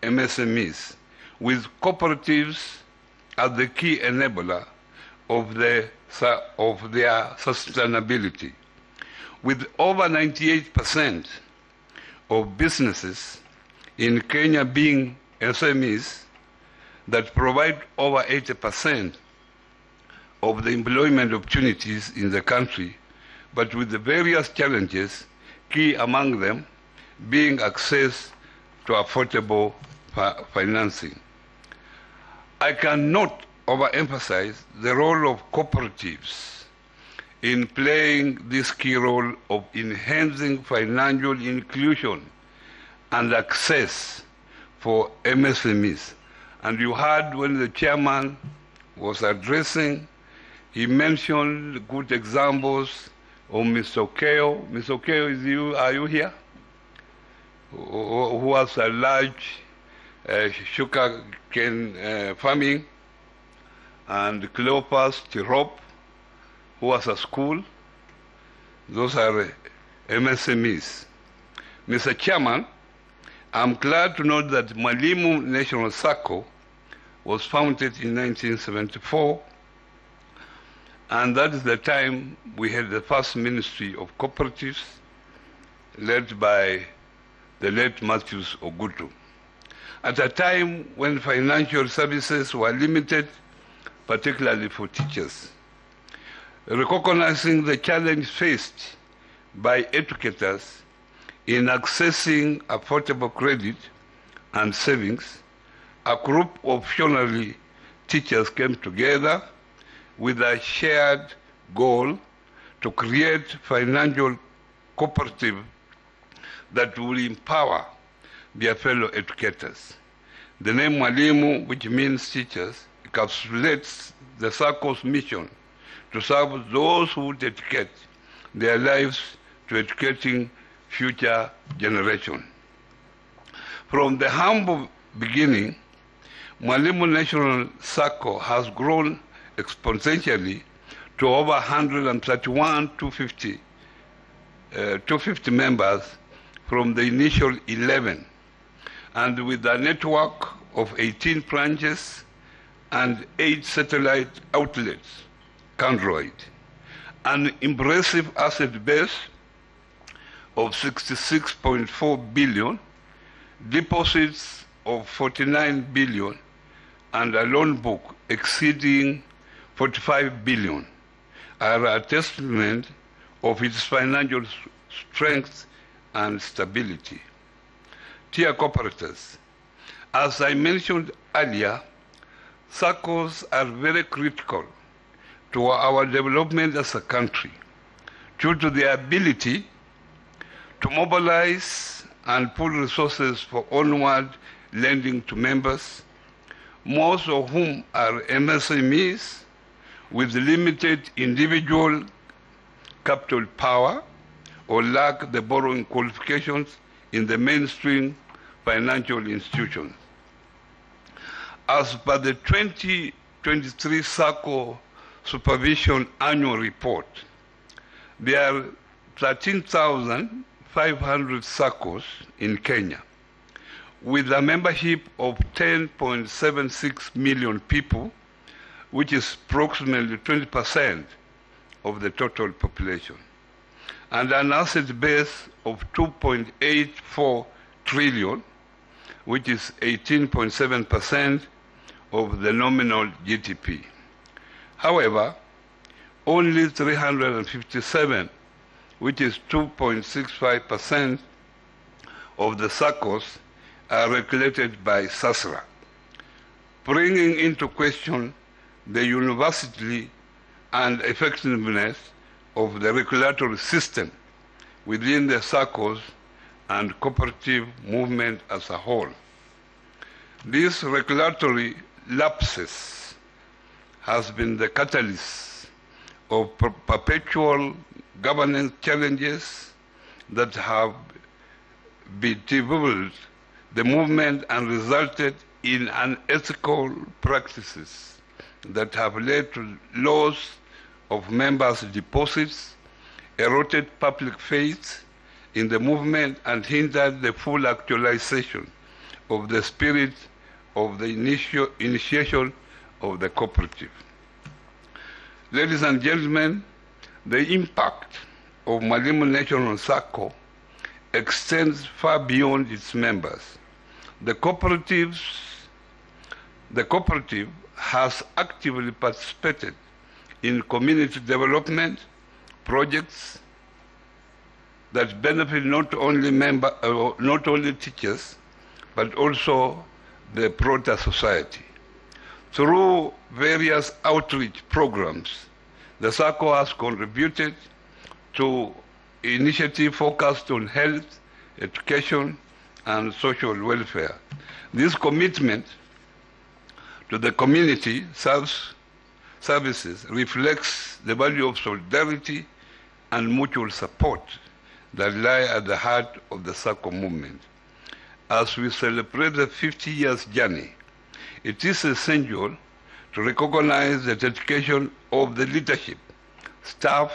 Speaker 11: MSMEs, with cooperatives as the key enabler of their sustainability. With over 98% of businesses in Kenya being SMEs that provide over 80% of the employment opportunities in the country, but with the various challenges, key among them being access to affordable financing. I cannot overemphasize the role of cooperatives in playing this key role of enhancing financial inclusion and access for MSMEs. And you heard when the chairman was addressing, he mentioned good examples of Mr. Okeo. Mr. Okeo, are you here? Who has a large sugar cane farming, and Cleopas Tirop, who has a school. Those are MSMEs. Mr. Chairman, I'm glad to note that Mwalimu National Sacco was founded in 1974, and that is the time we had the first Ministry of Cooperatives led by the late Matthews Ogutu. At a time when financial services were limited, particularly for teachers. Recognizing the challenge faced by educators in accessing affordable credit and savings, a group of visionary teachers came together with a shared goal to create financial cooperative that will empower their fellow educators. The name Mwalimu, which means teachers, encapsulates the SACCO's mission to serve those who dedicate their lives to educating future generations. From the humble beginning, Mwalimu National Sacco has grown exponentially to over 131 250 members from the initial 11, and with a network of 18 branches and 8 satellite outlets countrywide, an impressive asset base of 66.4 billion, deposits of 49 billion, and a loan book exceeding 45 billion are a testament of its financial strength and stability. Dear cooperators, as I mentioned earlier, SACCOs are very critical to our development as a country due to their ability to mobilize and pool resources for onward lending to members, most of whom are MSMEs with limited individual capital power or lack the borrowing qualifications in the mainstream financial institutions. As per the 2023 SACCO Supervision Annual Report, there are 13,500 SACCOs in Kenya, with a membership of 10.76 million people, which is approximately 20% of the total population, and an asset base of 2.84 trillion, which is 18.7% of the nominal GDP. However, only 357, which is 2.65% of the SACCOs, are regulated by SASRA, bringing into question the universality and effectiveness of the regulatory system within the SACCOs and cooperative movement as a whole. These regulatory lapses has been the catalyst of perpetual governance challenges that have bedeviled the movement and resulted in unethical practices that have led to loss of members' deposits, eroded public faith in the movement, and hindered the full actualization of the spirit of the initiation of the cooperative. Ladies and gentlemen, the impact of Mwalimu National Sacco extends far beyond its members. The cooperative has actively participated in community development projects that benefit not only teachers, but also the broader society. Through various outreach programs, the SACCO has contributed to initiatives focused on health, education, and social welfare. This commitment to the community services reflects the value of solidarity and mutual support that lie at the heart of the SACCO movement. As we celebrate the 50 years journey, it is essential to recognize the dedication of the leadership, staff,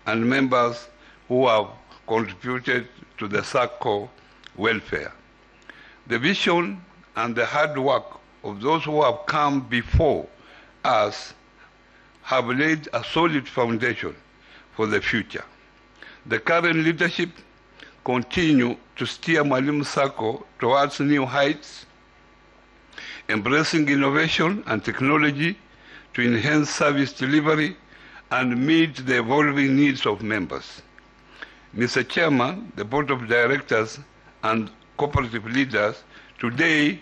Speaker 11: and members who have contributed to the SACCO welfare. The vision and the hard work of those who have come before us have laid a solid foundation for the future. The current leadership continue to steer Mwalimu Sacco towards new heights, embracing innovation and technology to enhance service delivery and meet the evolving needs of members. Mr. Chairman, the Board of Directors and cooperative leaders, today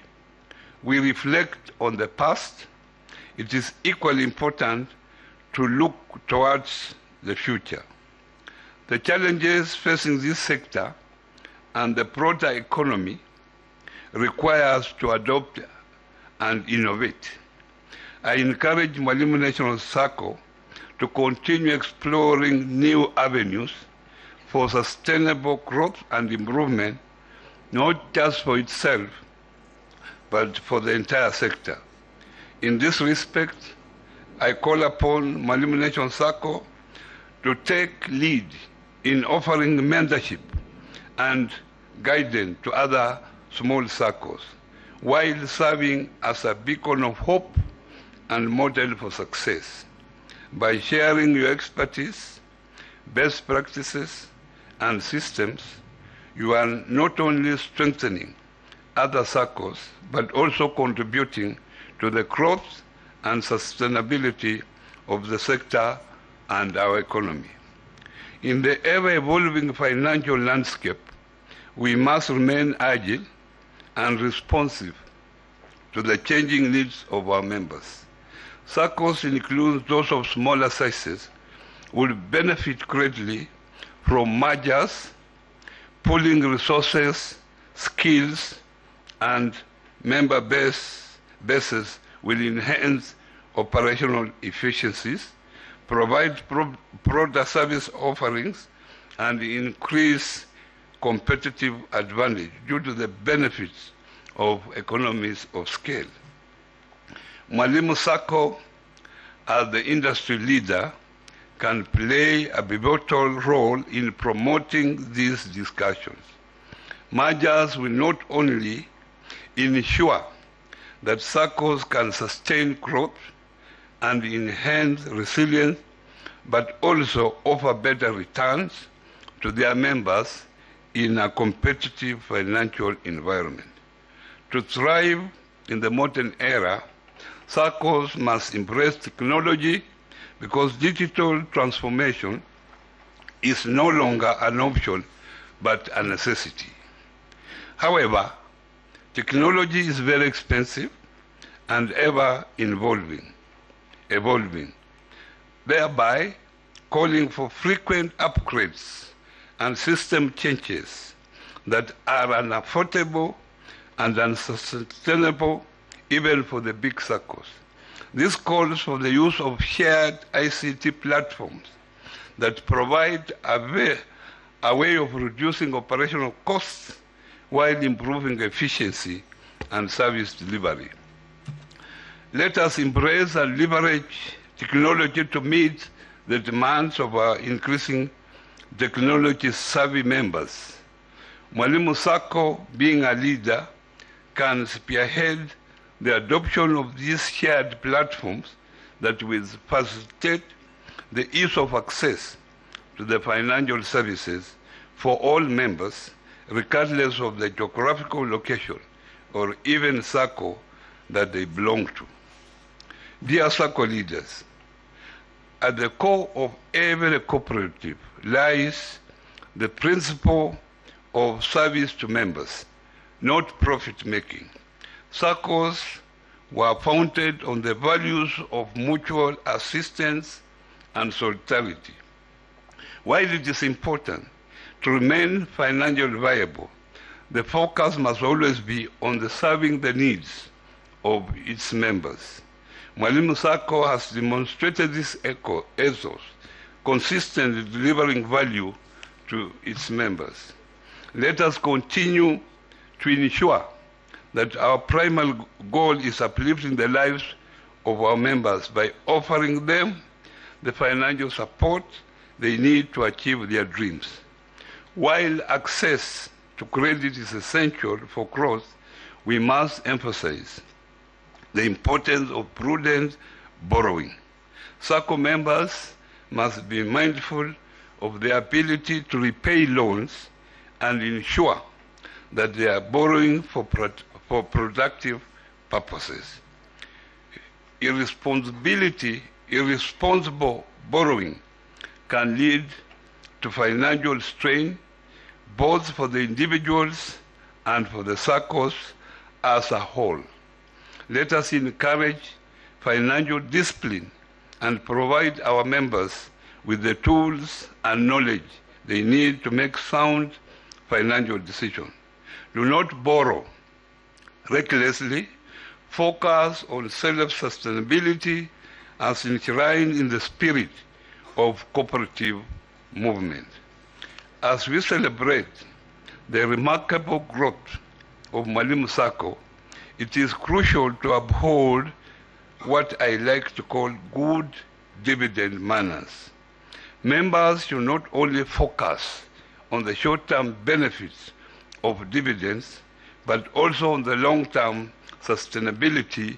Speaker 11: we reflect on the past. It is equally important to look towards the future. The challenges facing this sector and the broader economy require us to adopt and innovate. I encourage Mwalimu National Sacco to continue exploring new avenues for sustainable growth and improvement, not just for itself, but for the entire sector. In this respect, I call upon Mwalimu National Sacco to take lead in offering mentorship and guidance to other small SACCOs, while serving as a beacon of hope and model for success. By sharing your expertise, best practices, and systems, you are not only strengthening other SACCOs, but also contributing to the growth and sustainability of the sector and our economy. In the ever-evolving financial landscape, we must remain agile and responsive to the changing needs of our members. SACCOs, including those of smaller sizes, will benefit greatly from mergers, pooling resources, skills, and member bases will enhance operational efficiencies, provide broader service offerings, and increase competitive advantage due to the benefits of economies of scale. Mwalimu Sacco, as the industry leader, can play a pivotal role in promoting these discussions. Mergers will not only ensure that SACCOs can sustain growth and enhance resilience, but also offer better returns to their members in a competitive financial environment. To thrive in the modern era, SACCOs must embrace technology because digital transformation is no longer an option but a necessity. However, technology is very expensive and ever evolving, thereby calling for frequent upgrades and system changes that are unaffordable and unsustainable even for the big SACCOs. This calls for the use of shared ICT platforms that provide a way of reducing operational costs while improving efficiency and service delivery. Let us embrace and leverage technology to meet the demands of our increasing technology-savvy members. Mwalimu Sacco, being a leader, can spearhead the adoption of these shared platforms that will facilitate the ease of access to the financial services for all members, regardless of the geographical location or even SACCO that they belong to. Dear SACCO leaders, at the core of every cooperative lies the principle of service to members, not profit-making. SACCOs were founded on the values of mutual assistance and solidarity. While it is important to remain financially viable, the focus must always be on serving the needs of its members. Mwalimu Sacco has demonstrated this ethos, consistently delivering value to its members. Let us continue to ensure that our primary goal is uplifting the lives of our members by offering them the financial support they need to achieve their dreams. While access to credit is essential for growth, we must emphasize the importance of prudent borrowing. SACCO members must be mindful of their ability to repay loans and ensure that they are borrowing for productive purposes. Irresponsible borrowing can lead to financial strain both for the individuals and for the SACCOs as a whole. Let us encourage financial discipline and provide our members with the tools and knowledge they need to make sound financial decisions. Do not borrow recklessly. Focus on self-sustainability as enshrined in the spirit of cooperative movement. As we celebrate the remarkable growth of Mwalimu Sacco, it is crucial to uphold what I like to call good dividend manners. Members should not only focus on the short-term benefits of dividends, but also on the long-term sustainability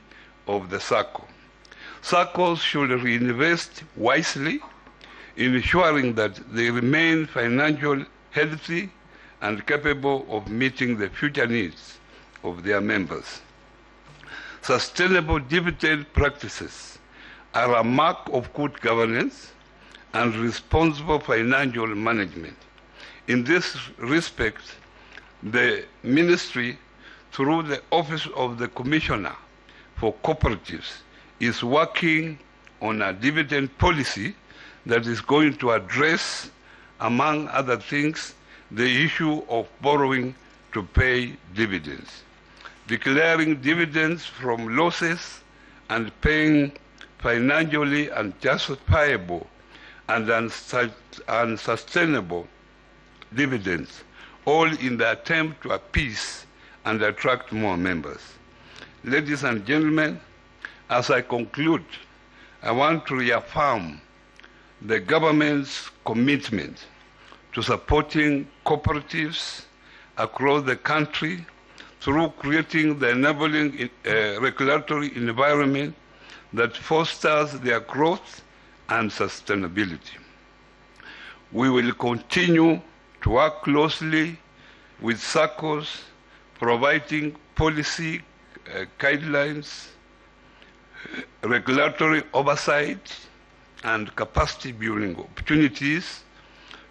Speaker 11: of the SACCO. SACCOs should reinvest wisely, ensuring that they remain financially healthy and capable of meeting the future needs of their members. Sustainable dividend practices are a mark of good governance and responsible financial management. In this respect, the Ministry, through the Office of the Commissioner for Cooperatives, is working on a dividend policy that is going to address, among other things, the issue of borrowing to pay dividends. Declaring dividends from losses and paying financially unjustifiable and unsustainable dividends, all in the attempt to appease and attract more members. Ladies and gentlemen, as I conclude, I want to reaffirm the government's commitment to supporting cooperatives across the country through creating the enabling regulatory environment that fosters their growth and sustainability. We will continue to work closely with SACCOs, providing policy guidelines, regulatory oversight, and capacity building opportunities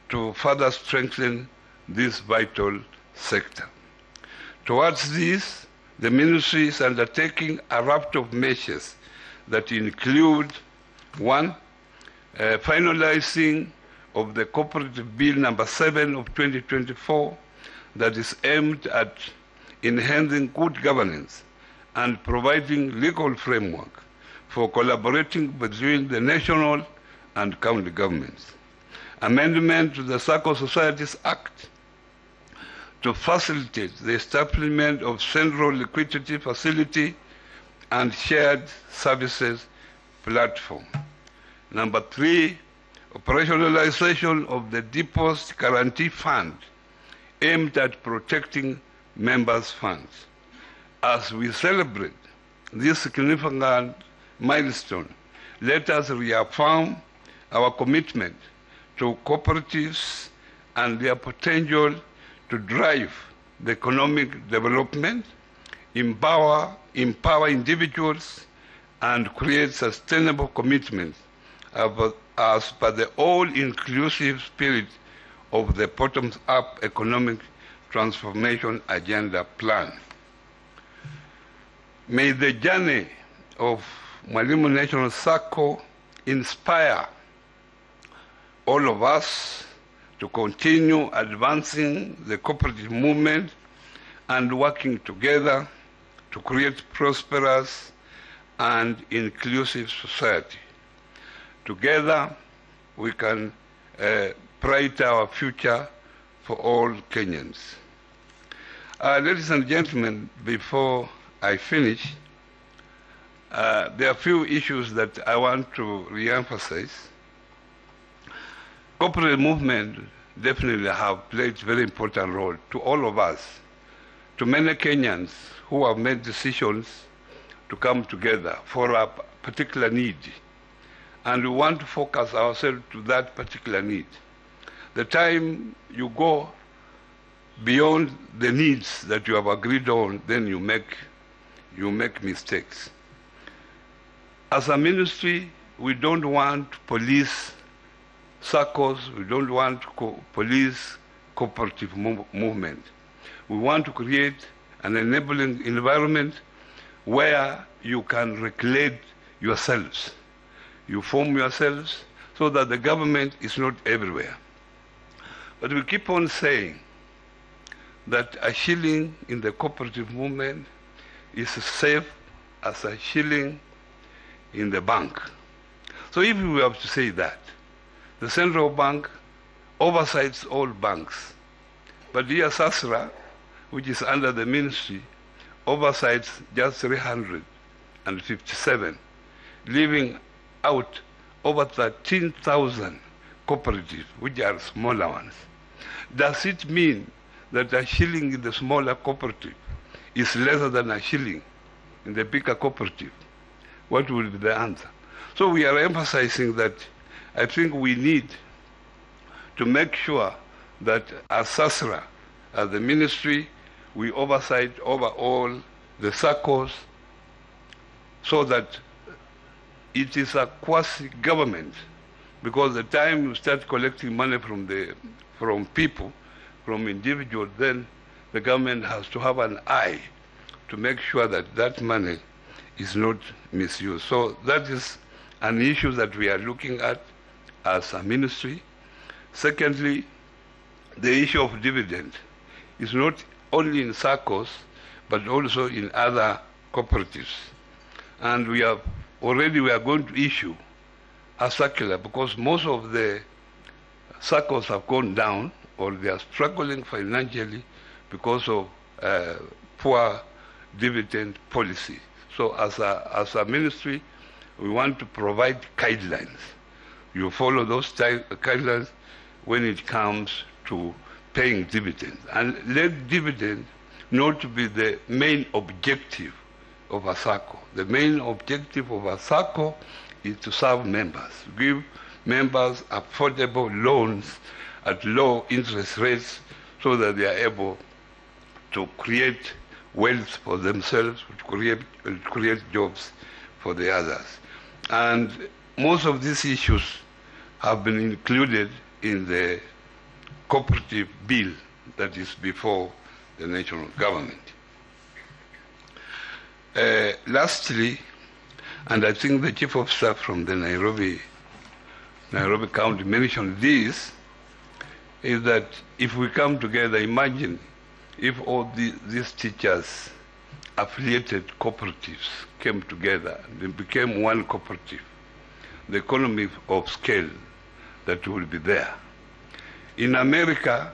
Speaker 11: to further strengthen this vital sector. Towards this, the ministry is undertaking a raft of measures that include: 1, finalizing of the Cooperative Bill number 7 of 2024 that is aimed at enhancing good governance and providing legal framework for collaborating between the national and county governments. Amendment to the Sacco Societies Act to facilitate the establishment of central liquidity facility and shared services platform. Number 3, operationalization of the Deposit Guarantee Fund aimed at protecting members' funds. As we celebrate this significant milestone, let us reaffirm our commitment to cooperatives and their potential to drive the economic development, empower individuals, and create sustainable commitments as per the all-inclusive spirit of the bottoms-up economic transformation agenda plan. May the journey of Mwalimu National Sacco inspire all of us to continue advancing the cooperative movement and working together to create prosperous and inclusive society. Together, we can brighten our future for all Kenyans. Ladies and gentlemen, before I finish, there are a few issues that I want to re-emphasize. Cooperative movement definitely have played a very important role to all of us, to many Kenyans who have made decisions to come together for a particular need. And we want to focus ourselves to that particular need. The time you go beyond the needs that you have agreed on, then you make mistakes. As a ministry, we don't want police SACCOs, we don't want police cooperative movement. We want to create an enabling environment where you can regulate yourselves. You form yourselves so that the government is not everywhere. But we keep on saying that a shilling in the cooperative movement is safe as a shilling in the bank. So if we have to say that, the central bank oversights all banks, but the SASRA, which is under the ministry, oversights just 357, leaving out over 13,000 cooperatives, which are smaller ones. Does it mean that a shilling in the smaller cooperative is lesser than a shilling in the bigger cooperative? What will be the answer? So we are emphasizing that I think we need to make sure that as SASRA, as the ministry, we oversight over all the SACCOs so that it is a quasi-government, because the time you start collecting money from people, from individuals, then the government has to have an eye to make sure that that money is not misused. So that is an issue that we are looking at as a ministry. Secondly, the issue of dividend is not only in SACCOs, but also in other cooperatives. And we are going to issue a circular, because most of the SACCOs have gone down, or they are struggling financially because of poor dividend policy. So as a ministry, we want to provide guidelines. You follow those guidelines when it comes to paying dividends. And let dividend not to be the main objective of a SACCO. The main objective of a SACCO is to serve members, give members affordable loans at low interest rates so that they are able to create wealth for themselves, to create jobs for the others. And most of these issues have been included in the cooperative bill that is before the national government. Lastly, and I think the Chief of Staff from the Nairobi County mentioned this, is that if we come together, imagine if all these teachers affiliated cooperatives came together and became one cooperative, the economy of scale that will be there. In America,